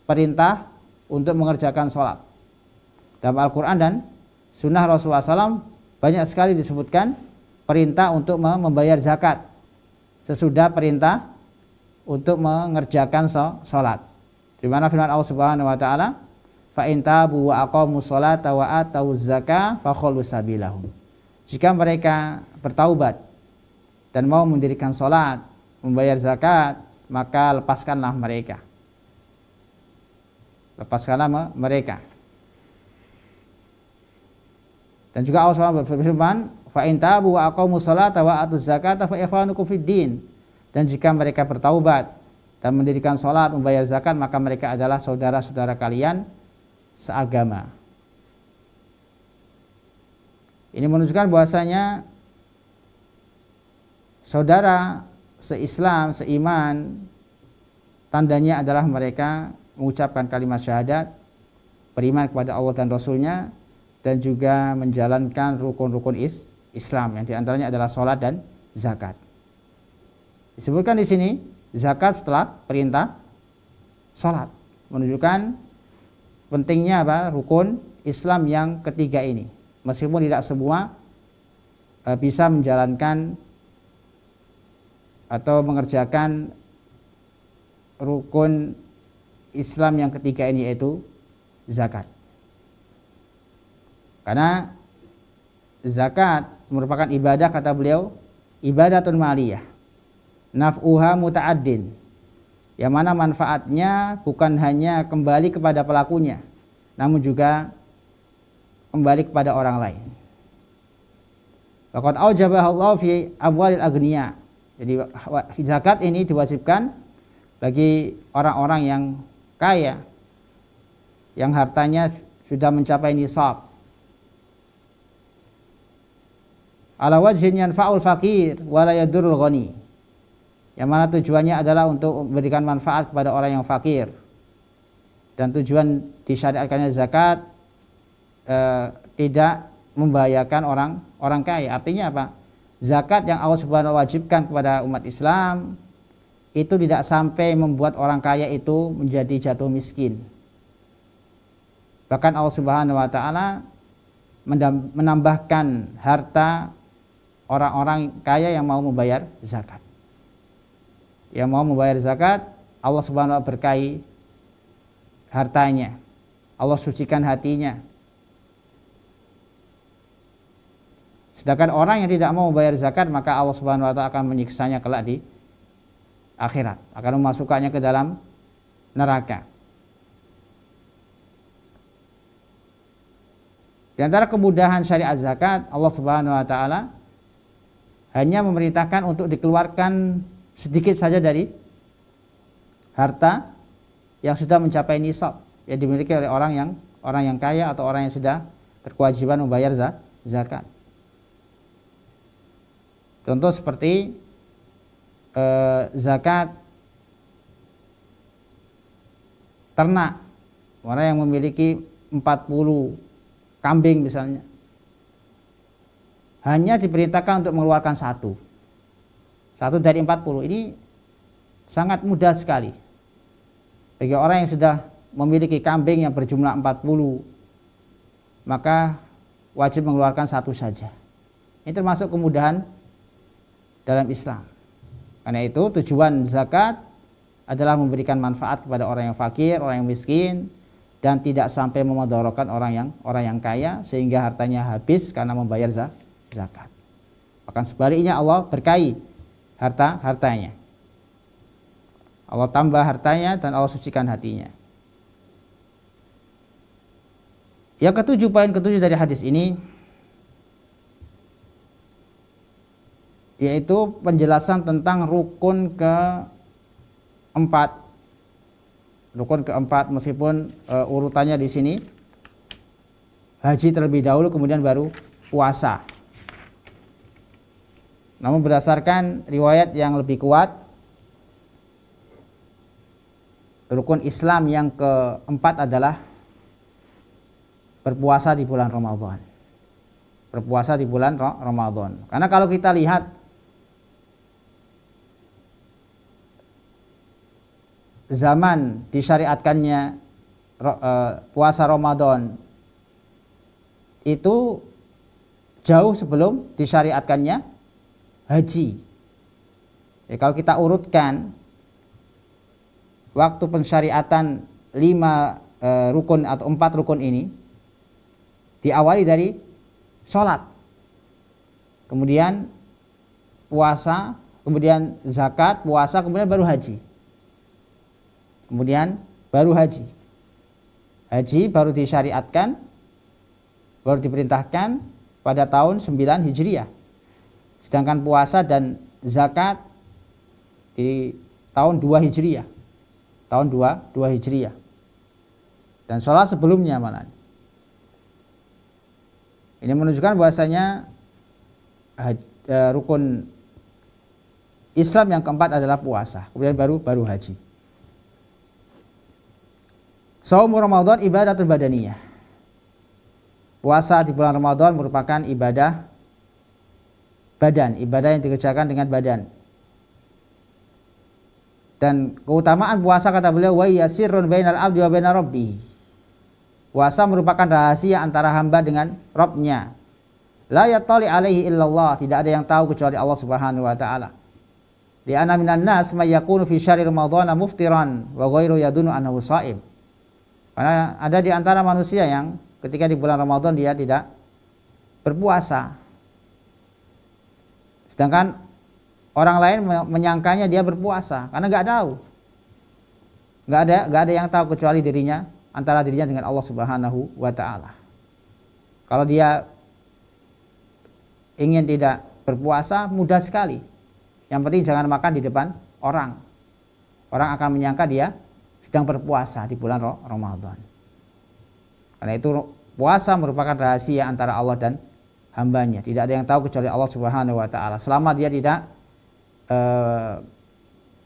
perintah untuk mengerjakan salat. Dalam Al-Quran dan Sunnah Rasulullah SAW banyak sekali disebutkan perintah untuk membayar zakat sesudah perintah untuk mengerjakan salat. Di mana firman Allah Subhanahu wa taala, fa in tabu wa aqamus salata wa atuz zakah fakhullu sabilahum. Jika mereka bertaubat dan mau mendirikan salat, membayar zakat, maka lepaskanlah mereka. Lepaskanlah mereka. Dan juga Allah SWT berfirman, fa in tabu wa aqamus salata wa atuz zakata fa ikhwanukum fid din. Dan jika mereka bertaubat dan mendirikan salat, membayar zakat, maka mereka adalah saudara-saudara kalian seagama. Ini menunjukkan bahwasanya saudara seislam, seiman, tandanya adalah mereka mengucapkan kalimat syahadat, beriman kepada Allah dan Rasulnya, dan juga menjalankan rukun-rukun Islam, yang diantaranya adalah salat dan zakat. Disebutkan di sini zakat setelah perintah salat, menunjukkan pentingnya rukun Islam yang ketiga ini. Meskipun tidak semua bisa menjalankan atau mengerjakan rukun Islam yang ketiga ini, yaitu zakat. Karena zakat merupakan ibadah, kata beliau, ibadatun maliyah, naf'uha muta'addin, yang mana manfaatnya bukan hanya kembali kepada pelakunya, namun juga kembali kepada orang lain. Faqad aujabaha Allah fi amwalil aghniya. Jadi zakat ini diwajibkan bagi orang-orang yang kaya, yang hartanya sudah mencapai nisab. ala wajhin yanfa'ul faqir wa la yadurrul ghani. Yang mana tujuannya adalah untuk memberikan manfaat kepada orang yang fakir. Dan tujuan disyariatkannya zakat tidak membahayakan orang kaya. Artinya apa? Zakat yang Allah Subhanahu wajibkan kepada umat Islam itu tidak sampai membuat orang kaya itu menjadi jatuh miskin. Bahkan Allah Subhanahu wa taala menambahkan harta orang-orang kaya yang mau membayar zakat. Yang mau membayar zakat, Allah Subhanahu wa taala berkahi hartanya. Allah sucikan hatinya. Sedangkan orang yang tidak mau membayar zakat, maka Allah Subhanahu wa taala akan menyiksanya kelak di akhirat, akan memasukkannya ke dalam neraka. Di antara kemudahan syariat zakat, Allah Subhanahu wa taala hanya memerintahkan untuk dikeluarkan sedikit saja dari harta yang sudah mencapai nisab yang dimiliki oleh orang yang kaya atau orang yang sudah berkewajiban membayar zakat. Contoh seperti zakat ternak, orang yang memiliki 40 kambing misalnya, hanya diperintahkan untuk mengeluarkan satu dari 40. Ini sangat mudah sekali bagi orang yang sudah memiliki kambing yang berjumlah 40, maka wajib mengeluarkan satu saja. Ini termasuk kemudahan dalam Islam. Karena itu tujuan zakat adalah memberikan manfaat kepada orang yang fakir, orang yang miskin, dan tidak sampai memudaratkan orang yang kaya sehingga hartanya habis karena membayar zakat. Bahkan sebaliknya Allah berkahi hartanya. Allah tambah hartanya dan Allah sucikan hatinya. Yang ketujuh, poin ketujuh dari hadis ini, yaitu penjelasan tentang rukun keempat. Rukun keempat, meskipun urutannya di sini haji terlebih dahulu, kemudian baru puasa. Namun berdasarkan riwayat yang lebih kuat, rukun Islam yang keempat adalah berpuasa di bulan Ramadan. Berpuasa di bulan Ramadan. Karena kalau kita lihat zaman disyariatkannya puasa Ramadan itu jauh sebelum disyariatkannya haji. Ya, kalau kita urutkan waktu pensyariatan 5 rukun atau 4 rukun ini, diawali dari sholat, kemudian puasa, kemudian zakat, puasa, kemudian baru haji. Kemudian baru haji. Haji baru disyariatkan, baru diperintahkan pada tahun 9 Hijriah. Sedangkan puasa dan zakat di tahun 2 Hijriah. Tahun 2 Hijriah. Dan sholat sebelumnya malah. Ini menunjukkan bahwasanya rukun Islam yang keempat adalah puasa, kemudian baru haji. Shaum Ramadan ibadatul badaniyah. Puasa di bulan Ramadan merupakan ibadah badan, ibadah yang dikerjakan dengan badan. Dan keutamaan puasa, kata beliau, wa yasirrun bainal abdi wa baina rabbih. Puasa merupakan rahasia antara hamba dengan Rabb-nya. La yattali alaihi illallah, tidak ada yang tahu kecuali Allah Subhanahu wa taala. Li anna minan nas may yakunu fi syahri Ramadan muftiran wa ghairu yadunu annahu shaim. Karena ada di antara manusia yang ketika di bulan Ramadan dia tidak berpuasa. Sedangkan orang lain menyangkanya dia berpuasa karena enggak tahu. Enggak ada yang tahu kecuali dirinya, antara dirinya dengan Allah Subhanahu wa taala. Kalau dia ingin tidak berpuasa, mudah sekali. Yang penting jangan makan di depan orang. Orang akan menyangka dia sedang berpuasa di bulan Ramadan. Karena itu puasa merupakan rahasia antara Allah hambanya. Tidak ada yang tahu kecuali Allah Subhanahu wa taala. Selama dia tidak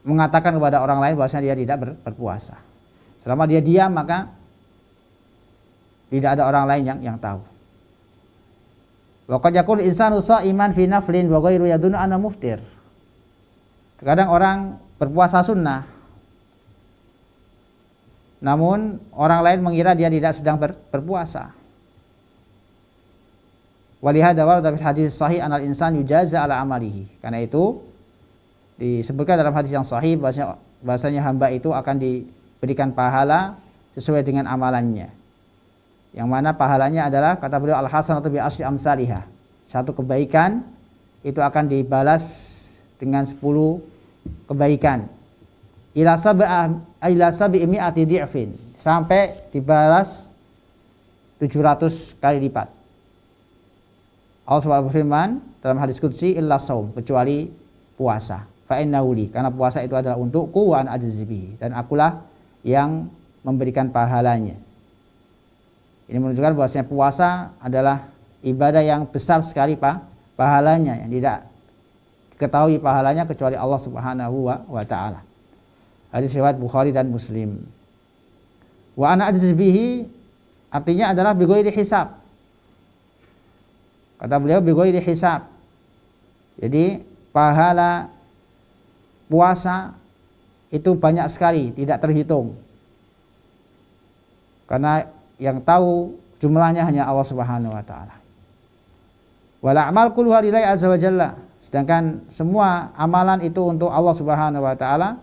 mengatakan kepada orang lain bahwasanya dia tidak berpuasa. Selama dia diam maka tidak ada orang lain yang tahu. Wa qad yakunu insanu sha'iman fi naflin wa ghairu yadunnu anna muftir. Terkadang orang berpuasa sunnah, namun orang lain mengira dia tidak sedang berpuasa. Walihada warada fil hadis sahih anal insan yujaza ala amalihi. Karena itu disebutkan dalam hadis yang sahih bahwasanya hamba itu akan diberikan pahala sesuai dengan amalannya. Yang mana pahalanya adalah kata beliau al-hasanatu bi asyri amsalihah. Satu kebaikan itu akan dibalas dengan 10 kebaikan. Ila sab'i mi'ati di'fin, sampai dibalas 700 kali lipat. Allah SWT berfirman dalam hadis qudsi illa shaum, kecuali puasa. Fa innahu li, karena puasa itu adalah untukku wa ana ajzi bihi, dan akulah yang memberikan pahalanya. Ini menunjukkan bahwasanya puasa adalah ibadah yang besar sekali pahalanya, yang tidak diketahui pahalanya kecuali Allah Subhanahu wa taala. Hadis riwayat Bukhari dan Muslim. Wa ana ajzi bihi artinya adalah bi ghairi hisab. Kata beliau bi ghairi hisab. Jadi pahala puasa itu banyak sekali, tidak terhitung. Karena yang tahu jumlahnya hanya Allah Subhanahu wa taala. Wal a'mal kulluha lillahi azza wa jalla. Sedangkan semua amalan itu untuk Allah Subhanahu wa taala.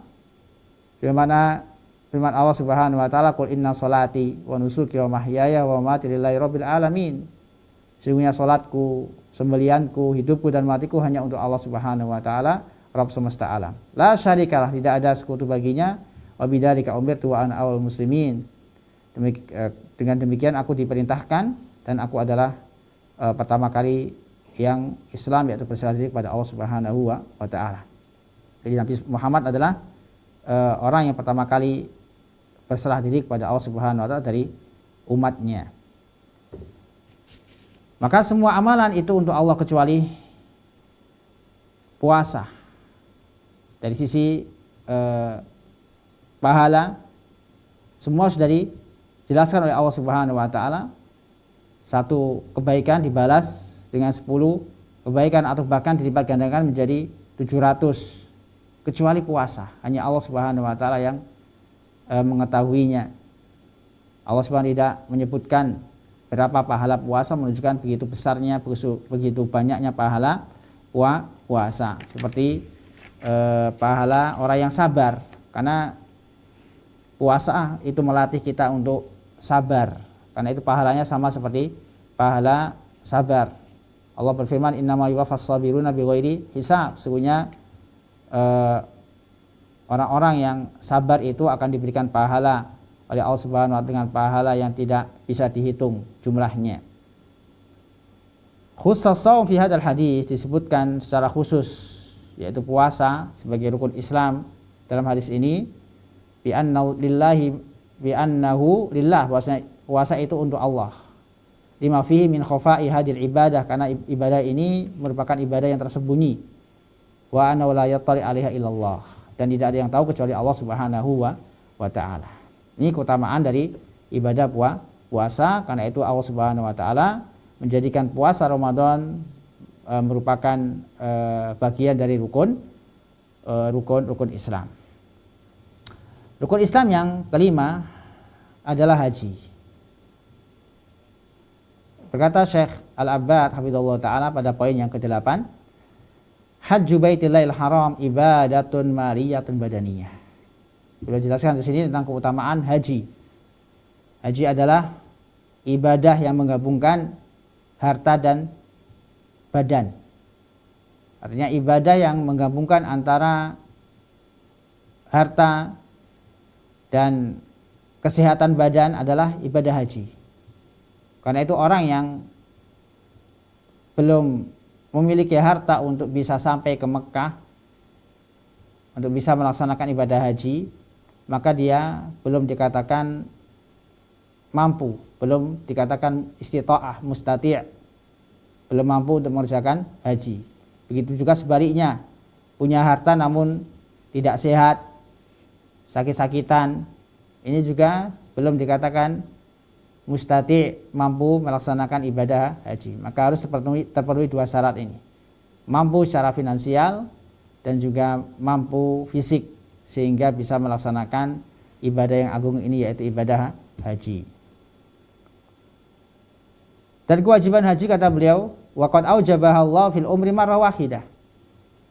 Di mana firman Allah Subhanahu wa taala, "Qul inna sholati wa nusuki wa mahyaya wa mamati lillahi rabbil alamin." Sesungguhnya salatku, sembelianku, hidupku dan matiku hanya untuk Allah Subhanahu wa taala, Rabb semesta alam. La syarikalah, tidak ada sekutu baginya. Wa bidzalika umirtu wa ana awwalul muslimin. Dengan demikian aku diperintahkan dan aku adalah pertama kali yang Islam, yaitu berserah diri kepada Allah Subhanahu wa taala. Jadi Nabi Muhammad adalah orang yang pertama kali berserah diri kepada Allah Subhanahu wa taala dari umatnya. Maka semua amalan itu untuk Allah kecuali puasa. Dari sisi pahala semua sudah dijelaskan oleh Allah Subhanahu wa taala. Satu kebaikan dibalas dengan 10 kebaikan atau bahkan dilipat gandakan menjadi 700, kecuali puasa. Hanya Allah Subhanahu wa taala yang mengetahuinya. Allah Subhanahu tidak menyebutkan berapa pahala puasa, menunjukkan begitu besarnya, begitu banyaknya pahala puasa. Seperti pahala orang yang sabar, karena puasa itu melatih kita untuk sabar. Karena itu pahalanya sama seperti pahala sabar. Allah berfirman, "Innama yuwaffas sabiruna bighairi hisab." Sesungguhnya orang-orang yang sabar itu akan diberikan pahala oleh Allah Subhanahu wa taala dengan pahala yang tidak bisa dihitung jumlahnya. Khusus shaum fi hadzal hadis, disebutkan secara khusus yaitu puasa sebagai rukun Islam dalam hadis ini, bi annahu lillah, bahwasanya puasa itu untuk Allah. Lima fihi min khafa'i hadil ibadah, karena ibadah ini merupakan ibadah yang tersembunyi. Wa annahu la yattali 'alaiha illallah, dan tidak ada yang tahu kecuali Allah Subhanahu wa taala. Ini keutamaan dari ibadah puasa, karena itu Allah Subhanahu wa taala menjadikan puasa Ramadan merupakan bagian dari rukun Islam. Rukun Islam yang kelima adalah haji. Berkata Syekh Al-Abbad hafizallahu taala pada poin yang ke-8, Hajju baitillahil haram ibadatun maliyatun badaniyah. Beliau jelaskan di sini tentang keutamaan haji. Haji adalah ibadah yang menggabungkan harta dan badan. Artinya ibadah yang menggabungkan antara harta dan kesehatan badan adalah ibadah haji. Karena itu orang yang belum memiliki harta untuk bisa sampai ke Mekah, untuk bisa melaksanakan ibadah haji, maka dia belum dikatakan mampu, belum dikatakan istita'ah, mustati'. belum mampu untuk mengerjakan haji. Begitu juga sebaliknya, punya harta namun tidak sehat, sakit-sakitan, ini juga belum dikatakan mustati, mampu melaksanakan ibadah haji. Maka harus terpenuhi dua syarat ini, mampu secara finansial dan juga mampu fisik, sehingga bisa melaksanakan ibadah yang agung ini, yaitu ibadah haji. Dan kewajiban haji, kata beliau, waqad aujabahallahu fil umri marrah wahidah.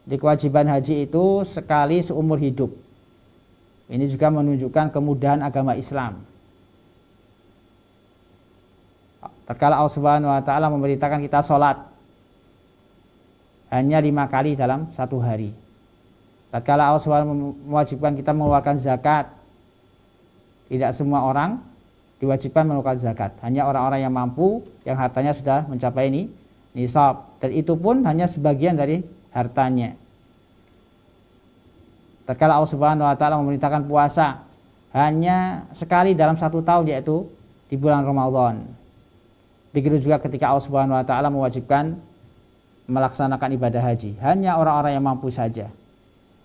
Di kewajiban haji itu sekali seumur hidup. Ini juga menunjukkan kemudahan agama Islam. Tatkala Allah Subhanahu wa taala memerintahkan kita sholat hanya 5 kali dalam satu hari. Tatkala Allah Subhanahu mewajibkan kita mengeluarkan zakat, tidak semua orang diwajibkan mengeluarkan zakat, hanya orang-orang yang mampu, yang hartanya sudah mencapai nisab, dan itu pun hanya sebagian dari hartanya. Tatkala Allah Subhanahu wa taala memerintahkan puasa hanya sekali dalam 1 tahun, yaitu di bulan Ramadan. Begitu juga ketika Allah Subhanahu wa taala mewajibkan melaksanakan ibadah haji, hanya orang-orang yang mampu saja.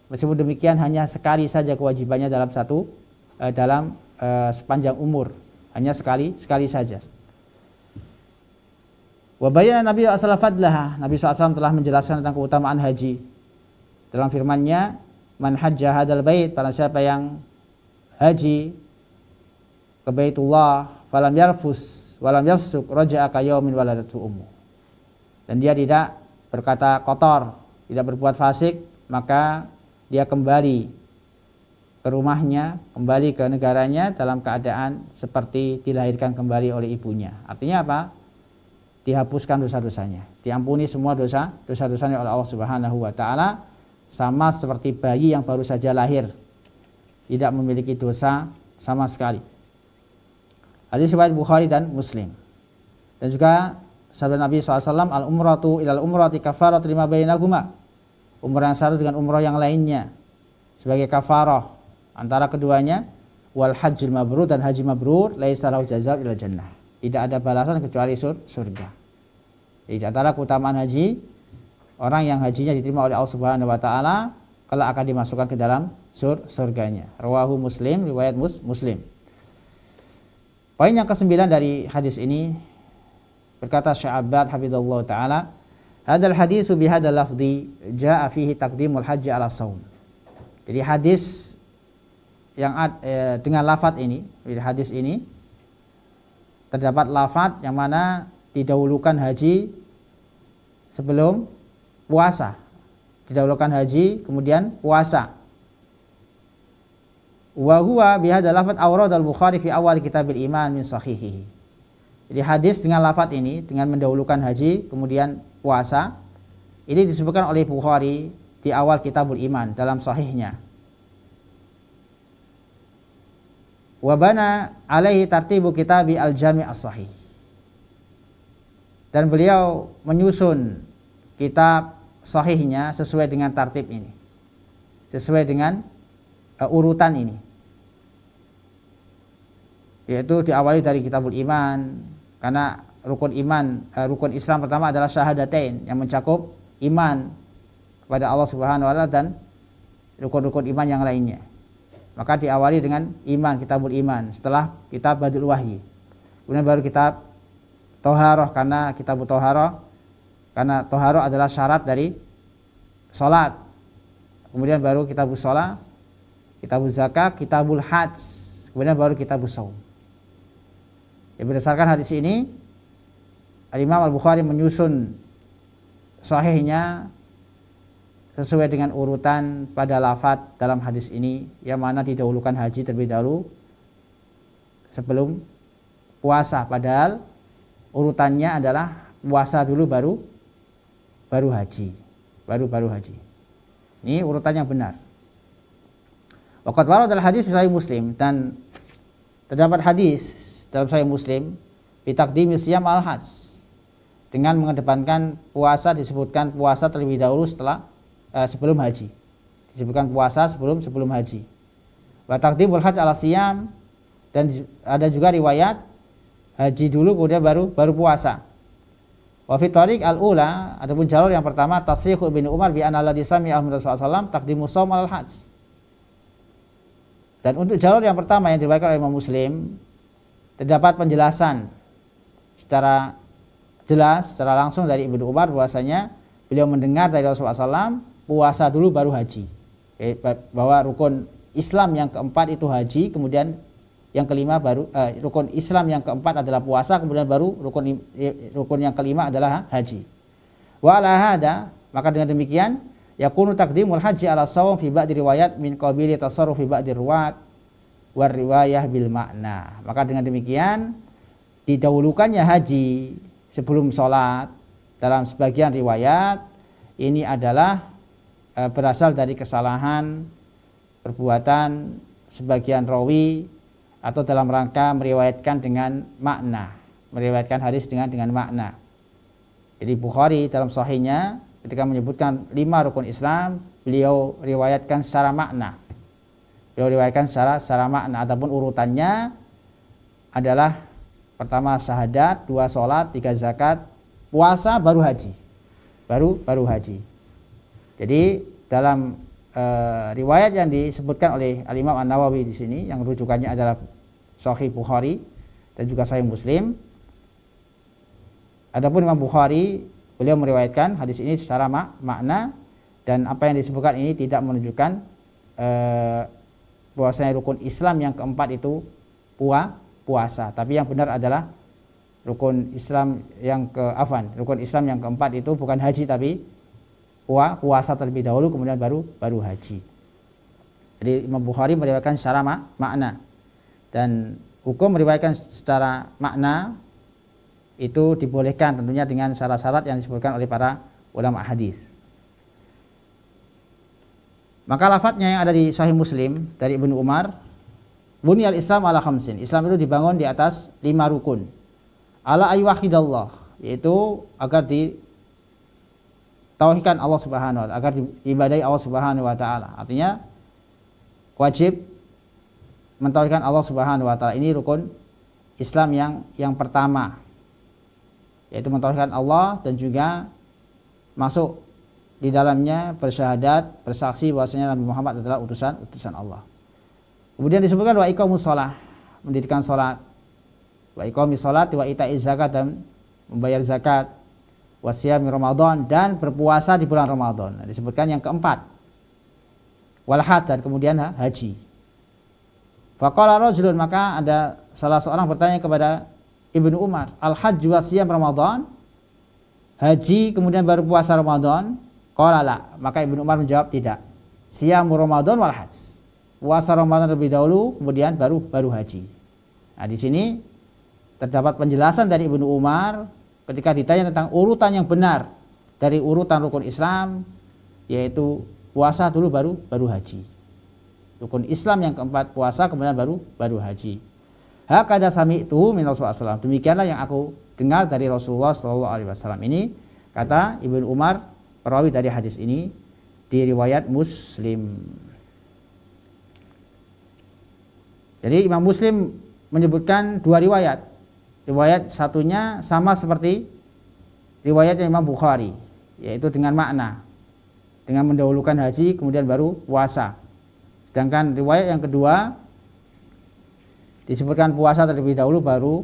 Meskipun demikian, hanya sekali saja kewajibannya dalam sepanjang umur, hanya sekali saja. Wa bayyana Nabi sallallahu alaihi wasallam, Nabi SAW telah menjelaskan tentang keutamaan haji dalam firman-Nya, man hajja hadal bait, para siapa yang haji ke Baitullah falam yarfus walam yafsuk raja'a ka yaumin waladatu ummu. Dan dia tidak berkata kotor, tidak berbuat fasik, maka dia kembali ke rumahnya, kembali ke negaranya dalam keadaan seperti dilahirkan kembali oleh ibunya. Artinya apa? Dihapuskan dosa-dosanya, diampuni semua dosa-dosanya oleh Allah Subhanahu wa taala, sama seperti bayi yang baru saja lahir, tidak memiliki dosa sama sekali. Hadis riwayat Bukhari dan Muslim. Dan juga sabda Nabi SAW, al-umratu ilal umrati kafaratu lima bainahuma. Umrah yang satu dengan umrah yang lainnya sebagai kafarah antara keduanya. Wal hajjul mabrur, dan haji mabrur laisa lahu jazaa'un illa jannah, tidak ada balasan kecuali surga. Jadi di antara keutamaan haji, orang yang hajinya diterima oleh Allah Subhanahu wa taala kalau akan dimasukkan ke dalam surganya. Rawahu Muslim, riwayat Muslim. Poin yang ke-9 dari hadis ini, berkata Syekh Abbad hafizallahu taala, hadal hadisu bihadal lafzi jaa fihi taqdimul haji ala shaum. Jadi hadis yang dengan lafaz ini, hadis ini terdapat lafaz yang mana didahulukan haji sebelum puasa. Didahulukan haji kemudian puasa. Wa huwa bihadal lafaz awrad al-Bukhari fi awal kitabil iman min sahihihi. Jadi hadis dengan lafaz ini, dengan mendahulukan haji kemudian puasa, ini disebutkan oleh Bukhari di awal kitabul iman dalam sahihnya. Wa bana alaihi tartibu kitabi al-jami' as-sahih. Dan beliau menyusun kitab sahihnya sesuai dengan tartib ini, sesuai dengan urutan ini, yaitu diawali dari kitabul iman, karena rukun iman, rukun Islam pertama adalah syahadatain, yang mencakup iman kepada Allah Subhanahu wa taala dan rukun-rukun iman yang lainnya. Maka diawali dengan iman, kitabul iman, setelah kitab Badul Wahyi. Kemudian baru kitab Toharoh, karena kitab Toharoh, karena Toharoh adalah syarat dari sholat. Kemudian baru kitabul sholat, kitabul zakat, kitabul hajj, kemudian baru kitabul shaum. Ya, berdasarkan hadis ini, Imam Al-Bukhari menyusun sahihnya sesuai dengan urutan pada lafaz dalam hadis ini, yang mana didahulukan haji terlebih dahulu sebelum puasa, padahal urutannya adalah puasa dulu baru haji, baru haji. Ini urutan yang benar. Waqad warada al-hadis fi Sahih Muslim, dan terdapat hadis dalam Sahih Muslim bi taqdimi siyam al-hajj, dengan mengedepankan puasa, disebutkan puasa terlebih dahulu sebelum haji. Disebutkan puasa sebelum haji. Wa taqdimul hajj ala siyam, dan ada juga riwayat haji dulu kemudian baru puasa. Wa fi tariq al-ula, adapun jalur yang pertama tasrih Ibnu Umar bi anna alladhi sami'a Rasulullah sallallahu taqdimu shaum al-hajj. Dan untuk jalur yang pertama yang diriwayatkan oleh Imam Muslim terdapat penjelasan secara jelas, secara langsung dari Ibnu Umar bahwasanya beliau mendengar dari Rasulullah SAW puasa dulu baru haji. Bahwa rukun Islam yang keempat itu haji, kemudian yang kelima baru rukun Islam yang keempat adalah puasa, kemudian baru rukun yang kelima adalah haji. Wa ala hada, maka dengan demikian yakunu taqdimul haji ala shaum fi ba'di riwayat min qabili tasarruf fi ba'di ruwat war riwayah bil makna. Maka dengan demikian didahulukannya haji sebelum sholat dalam sebagian riwayat ini adalah berasal dari kesalahan perbuatan sebagian rawi atau dalam rangka meriwayatkan dengan makna, meriwayatkan hadis dengan makna. Jadi Bukhari dalam sahihnya ketika menyebutkan 5 rukun Islam, beliau riwayatkan secara makna. Beliau riwayatkan secara makna, ataupun urutannya adalah pertama syahadat, 2 sholat, 3 zakat, puasa, baru haji. Baru haji. Jadi dalam riwayat yang disebutkan oleh Al-Imam An-Nawawi di sini yang rujukannya adalah Sahih Bukhari dan juga Sahih Muslim. Adapun Imam Bukhari beliau meriwayatkan hadis ini secara makna, dan apa yang disebutkan ini tidak menunjukkan bahwasanya rukun Islam yang keempat itu puasa, tapi yang benar adalah rukun Islam yang keempat itu bukan haji tapi puasa terlebih dahulu kemudian baru haji. Jadi Imam Bukhari meriwayatkan secara makna, dan hukum meriwayatkan secara makna itu dibolehkan tentunya dengan syarat-syarat yang disebutkan oleh para ulama hadis. Maka lafadznya yang ada di Sahih Muslim dari Ibnu Umar, bunyal Islam ala khamsin. Islam itu dibangun di atas 5 rukun. Ala ayyuhidallah, yaitu agar tauhidkan Allah Subhanahu wa taala, agar diibadahi Allah Subhanahu wa taala. Artinya wajib mentauhidkan Allah Subhanahu wa taala. Ini rukun Islam yang pertama, yaitu mentauhidkan Allah dan juga masuk di dalamnya bersyahadat, bersaksi bahwasanya Nabi Muhammad adalah utusan Allah. Kemudian disebutkan wa iqamus shalah, mendirikan salat, wa iqamis salat wa ita'iz zakat, dan membayar zakat, wasiyam Ramadan, dan berpuasa di bulan Ramadan. Disebutkan yang keempat, wal hajj, dan kemudian haji. Faqala rajulun, maka ada salah seorang bertanya kepada Ibnu Umar, al hajj wasiyam Ramadan, haji kemudian baru puasa Ramadan? Qala la, maka Ibnu Umar menjawab tidak. Siyam Ramadan wal hajj, puasa Ramadan lebih dahulu kemudian baru haji. Nah, di sini terdapat penjelasan dari Ibnu Umar ketika ditanya tentang urutan yang benar dari urutan rukun Islam, yaitu puasa dulu baru haji. Rukun Islam yang keempat puasa, kemudian baru haji. Hakada sami'tu min Rasulullah SAW. Demikianlah yang aku dengar dari Rasulullah SAW. Ini kata Ibnu Umar, perawi dari hadis ini di riwayat Muslim. Jadi Imam Muslim menyebutkan 2 riwayat. Riwayat satunya sama seperti riwayatnya Imam Bukhari, yaitu dengan makna, dengan mendahulukan haji kemudian baru puasa. Sedangkan riwayat yang kedua disebutkan puasa terlebih dahulu baru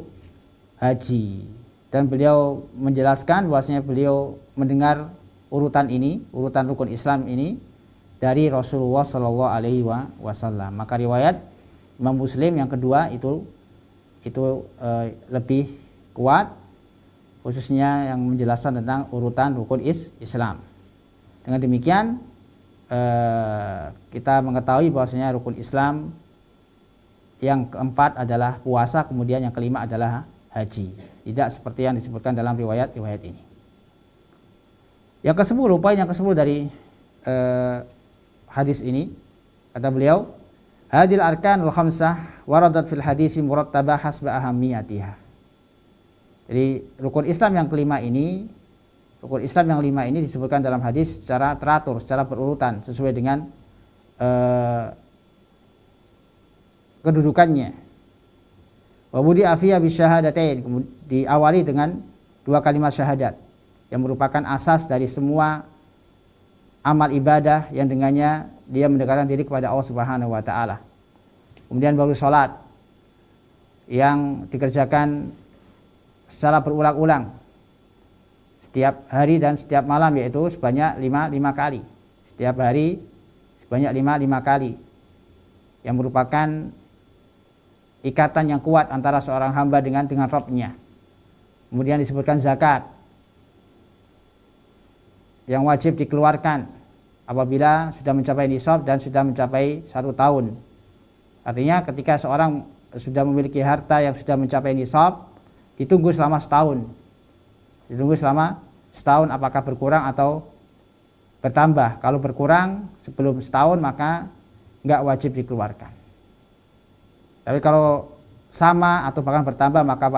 haji. Dan beliau menjelaskan bahwasanya beliau mendengar urutan ini, urutan rukun Islam ini dari Rasulullah Shallallahu Alaihi Wasallam. Maka riwayat Imam Muslim yang kedua itu lebih kuat, khususnya yang menjelaskan tentang urutan rukun Islam. Dengan demikian kita mengetahui bahwasanya rukun Islam yang keempat adalah puasa, kemudian yang kelima adalah haji. Tidak seperti yang disebutkan dalam riwayat ini. Yang ke-10, poin yang ke-10 dari hadis ini, kata beliau, hadil arkanul khamsah waradat fil hadisi murattabah hasba ahamiyatiha. Jadi rukun Islam yang kelima ini, rukun Islam yang 5 ini disebutkan dalam hadis secara teratur, secara berurutan sesuai dengan kedudukannya. Wa budi afiyah bisyahadatain, diawali dengan 2 kalimat syahadat. yang merupakan asas dari semua amal ibadah yang dengannya dia mendekatkan diri kepada Allah Subhanahu wa taala. Kemudian baru salat yang dikerjakan secara berulang-ulang setiap hari dan setiap malam, yaitu sebanyak 5 kali. Setiap hari sebanyak 5 kali, yang merupakan ikatan yang kuat antara seorang hamba dengan Rabb-nya. Kemudian disebutkan zakat yang wajib dikeluarkan apabila sudah mencapai nisab dan sudah mencapai 1 tahun. Artinya ketika seorang sudah memiliki harta yang sudah mencapai nisab, ditunggu selama setahun. Ditunggu selama setahun apakah berkurang atau bertambah. Kalau berkurang sebelum setahun maka enggak wajib dikeluarkan. Tapi kalau sama atau bahkan bertambah maka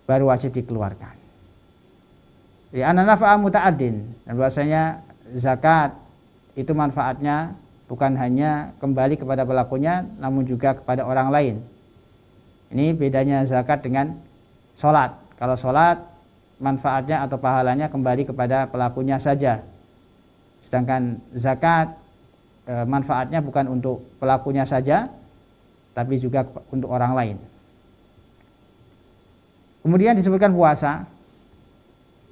baru wajib dikeluarkan. Jadi anna nafa'a muta'addin, dan bahwasanya zakat itu manfaatnya bukan hanya kembali kepada pelakunya namun juga kepada orang lain. Ini bedanya zakat dengan sholat. Kalau sholat manfaatnya atau pahalanya kembali kepada pelakunya saja, sedangkan zakat manfaatnya bukan untuk pelakunya saja tapi juga untuk orang lain. Kemudian disebutkan puasa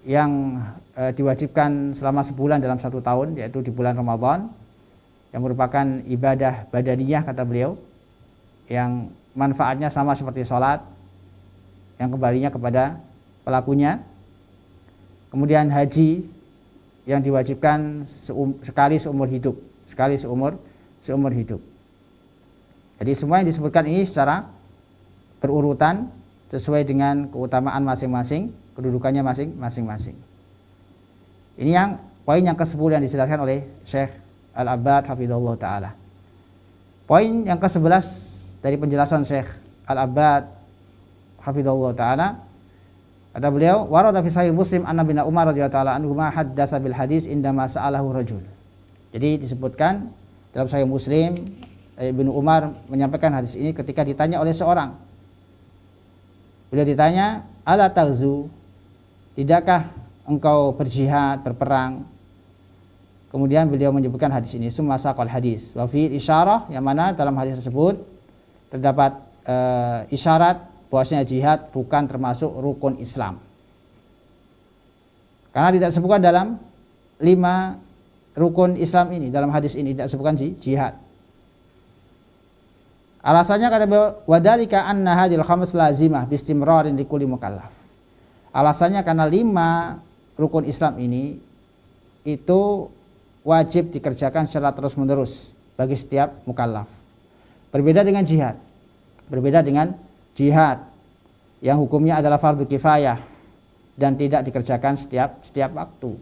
yang diwajibkan selama sebulan dalam 1 tahun, yaitu di bulan Ramadan, yang merupakan ibadah badaniyah kata beliau, yang manfaatnya sama seperti sholat, yang kembalinya kepada pelakunya. Kemudian haji yang diwajibkan sekali seumur hidup, Jadi semua yang disebutkan ini secara berurutan sesuai dengan keutamaan masing-masing, kedudukannya masing-masing. Ini yang poin yang ke-10 yang dijelaskan oleh Syekh Al-Abbad hafizahullah taala. Poin yang ke-11 dari penjelasan Syekh Al-Abbad hafizahullah taala, kata beliau, warada fi sahih Muslim anna bin Umar radhiyallahu taala anhu ma haddasa bil hadis indama sa'alahu rajul. Jadi disebutkan dalam sahih Muslim, Ibnu Umar menyampaikan hadis ini ketika ditanya oleh seorang. Beliau ditanya, ala taghzu, tidakkah engkau berjihad, berperang? Kemudian beliau menyebutkan hadis ini, summa saqal hadis wa fi isyarah, yang mana dalam hadis tersebut terdapat isyarat bahwasanya jihad bukan termasuk rukun Islam. Karena tidak disebutkan dalam 5 rukun Islam ini, dalam hadis ini tidak disebutkan jihad. Alasannya kata beliau, wadhalika anna hadhil khams lazimah bistimrarin likulli mukallaf. Alasannya karena 5 rukun Islam ini itu wajib dikerjakan secara terus-menerus bagi setiap mukallaf. Berbeda dengan jihad. Yang hukumnya adalah fardu kifayah dan tidak dikerjakan setiap waktu.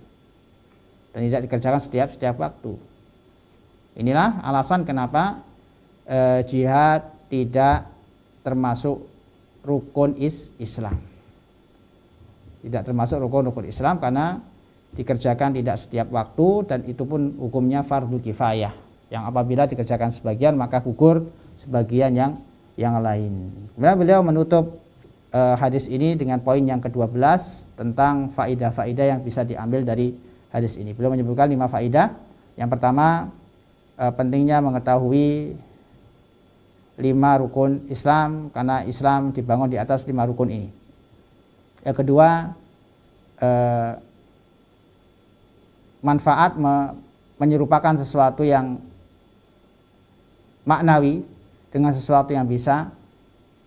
Inilah alasan kenapa jihad tidak termasuk rukun Islam. Tidak termasuk rukun Islam karena dikerjakan tidak setiap waktu, dan itu pun hukumnya fardu kifayah, yang apabila dikerjakan sebagian maka gugur sebagian yang lain. Kemudian beliau menutup hadis ini dengan poin yang ke-12 tentang faidah-faidah yang bisa diambil dari hadis ini. Beliau menyebutkan 5 faidah. Yang pertama, pentingnya mengetahui 5 rukun Islam, karena Islam dibangun di atas 5 rukun ini. Yang kedua, manfaat menyerupakan sesuatu yang maknawi dengan sesuatu yang bisa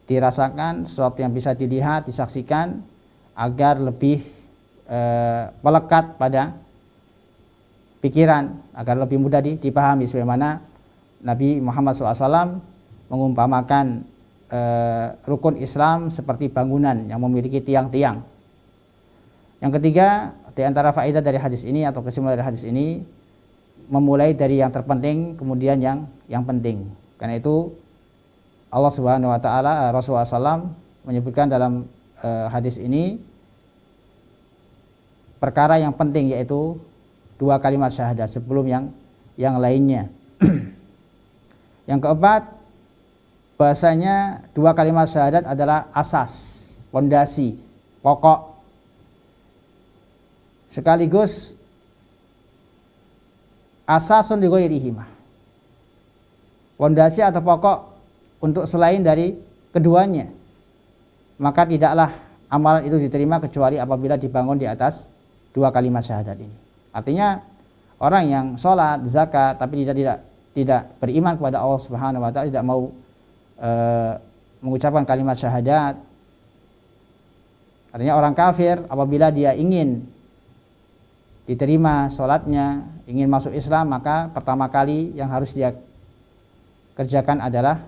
dirasakan, sesuatu yang bisa dilihat, disaksikan, agar lebih melekat pada pikiran, agar lebih mudah dipahami, sebagaimana Nabi Muhammad SAW mengumpamakan rukun Islam seperti bangunan yang memiliki tiang-tiang. Yang ketiga, di antara faedah dari hadis ini atau kesimpulan dari hadis ini, memulai dari yang terpenting kemudian yang penting. Karena itu Allah Subhanahu wa taala, Rasulullah SAW menyebutkan dalam hadis ini perkara yang penting, yaitu 2 kalimat syahadat sebelum yang lainnya. Yang keempat, bahasanya 2 kalimat syahadat adalah asas, fondasi, pokok sekaligus asasun li ghairihima, pondasi atau pokok untuk selain dari keduanya. Maka tidaklah amalan itu diterima kecuali apabila dibangun di atas dua kalimat syahadat ini. Artinya orang yang sholat, zakat tapi tidak beriman kepada Allah Subhanahu wa taala, tidak mau mengucapkan kalimat syahadat, artinya orang kafir apabila dia ingin diterima sholatnya, ingin masuk Islam, maka pertama kali yang harus dia kerjakan adalah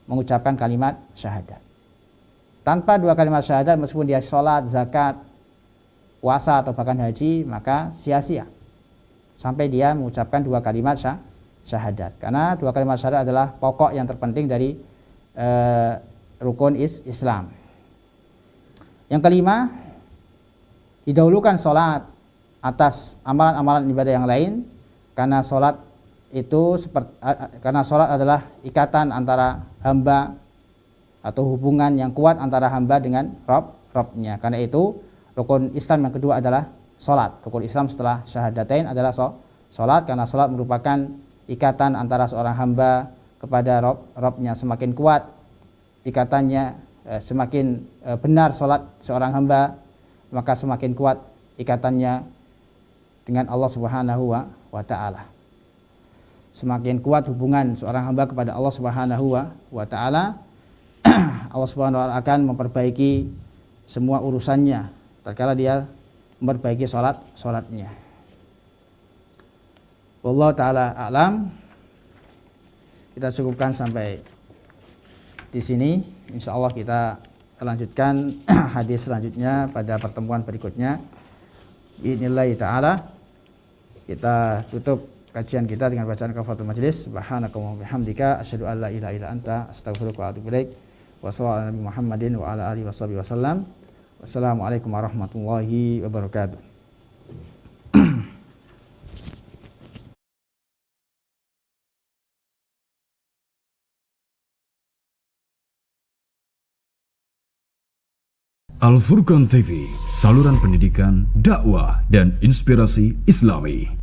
mengucapkan kalimat syahadat. Tanpa dua kalimat syahadat, meskipun dia sholat, zakat, puasa atau bahkan haji, maka sia-sia sampai dia mengucapkan dua kalimat syahadat. Karena dua kalimat syahadat adalah pokok yang terpenting dari rukun Islam. Yang kelima, didahulukan sholat atas amalan-amalan ibadah yang lain, karena sholat adalah ikatan antara hamba atau hubungan yang kuat antara hamba dengan Rabb-nya. Karena itu rukun Islam yang kedua adalah sholat. Rukun Islam setelah syahadatain adalah sholat, karena sholat merupakan ikatan antara seorang hamba kepada Rabb-nya. Semakin kuat ikatannya, semakin benar sholat seorang hamba, maka semakin kuat ikatannya dengan Allah Subhanahu wa taala. Semakin kuat hubungan seorang hamba kepada Allah Subhanahu wa taala, Allah Subhanahu wa taala akan memperbaiki semua urusannya tatkala dia memperbaiki salatnya. Wallahu taala a'lam. Kita cukupkan sampai di sini. Insyaallah kita lanjutkan hadis selanjutnya pada pertemuan berikutnya. Bismillah taala. Kita tutup kajian kita dengan bacaan kafaratul majelis. Subhanakallahumma wa bihamdika asyhadu an la ilaha illa anta astaghfiruka wa atubu ilaik. Wa sallallahu ala Muhammadin wa ala alihi washabihi wasallam. Wassalamualaikum warahmatullahi wabarakatuh. Al Furqan TV, saluran pendidikan, dakwah dan inspirasi Islami.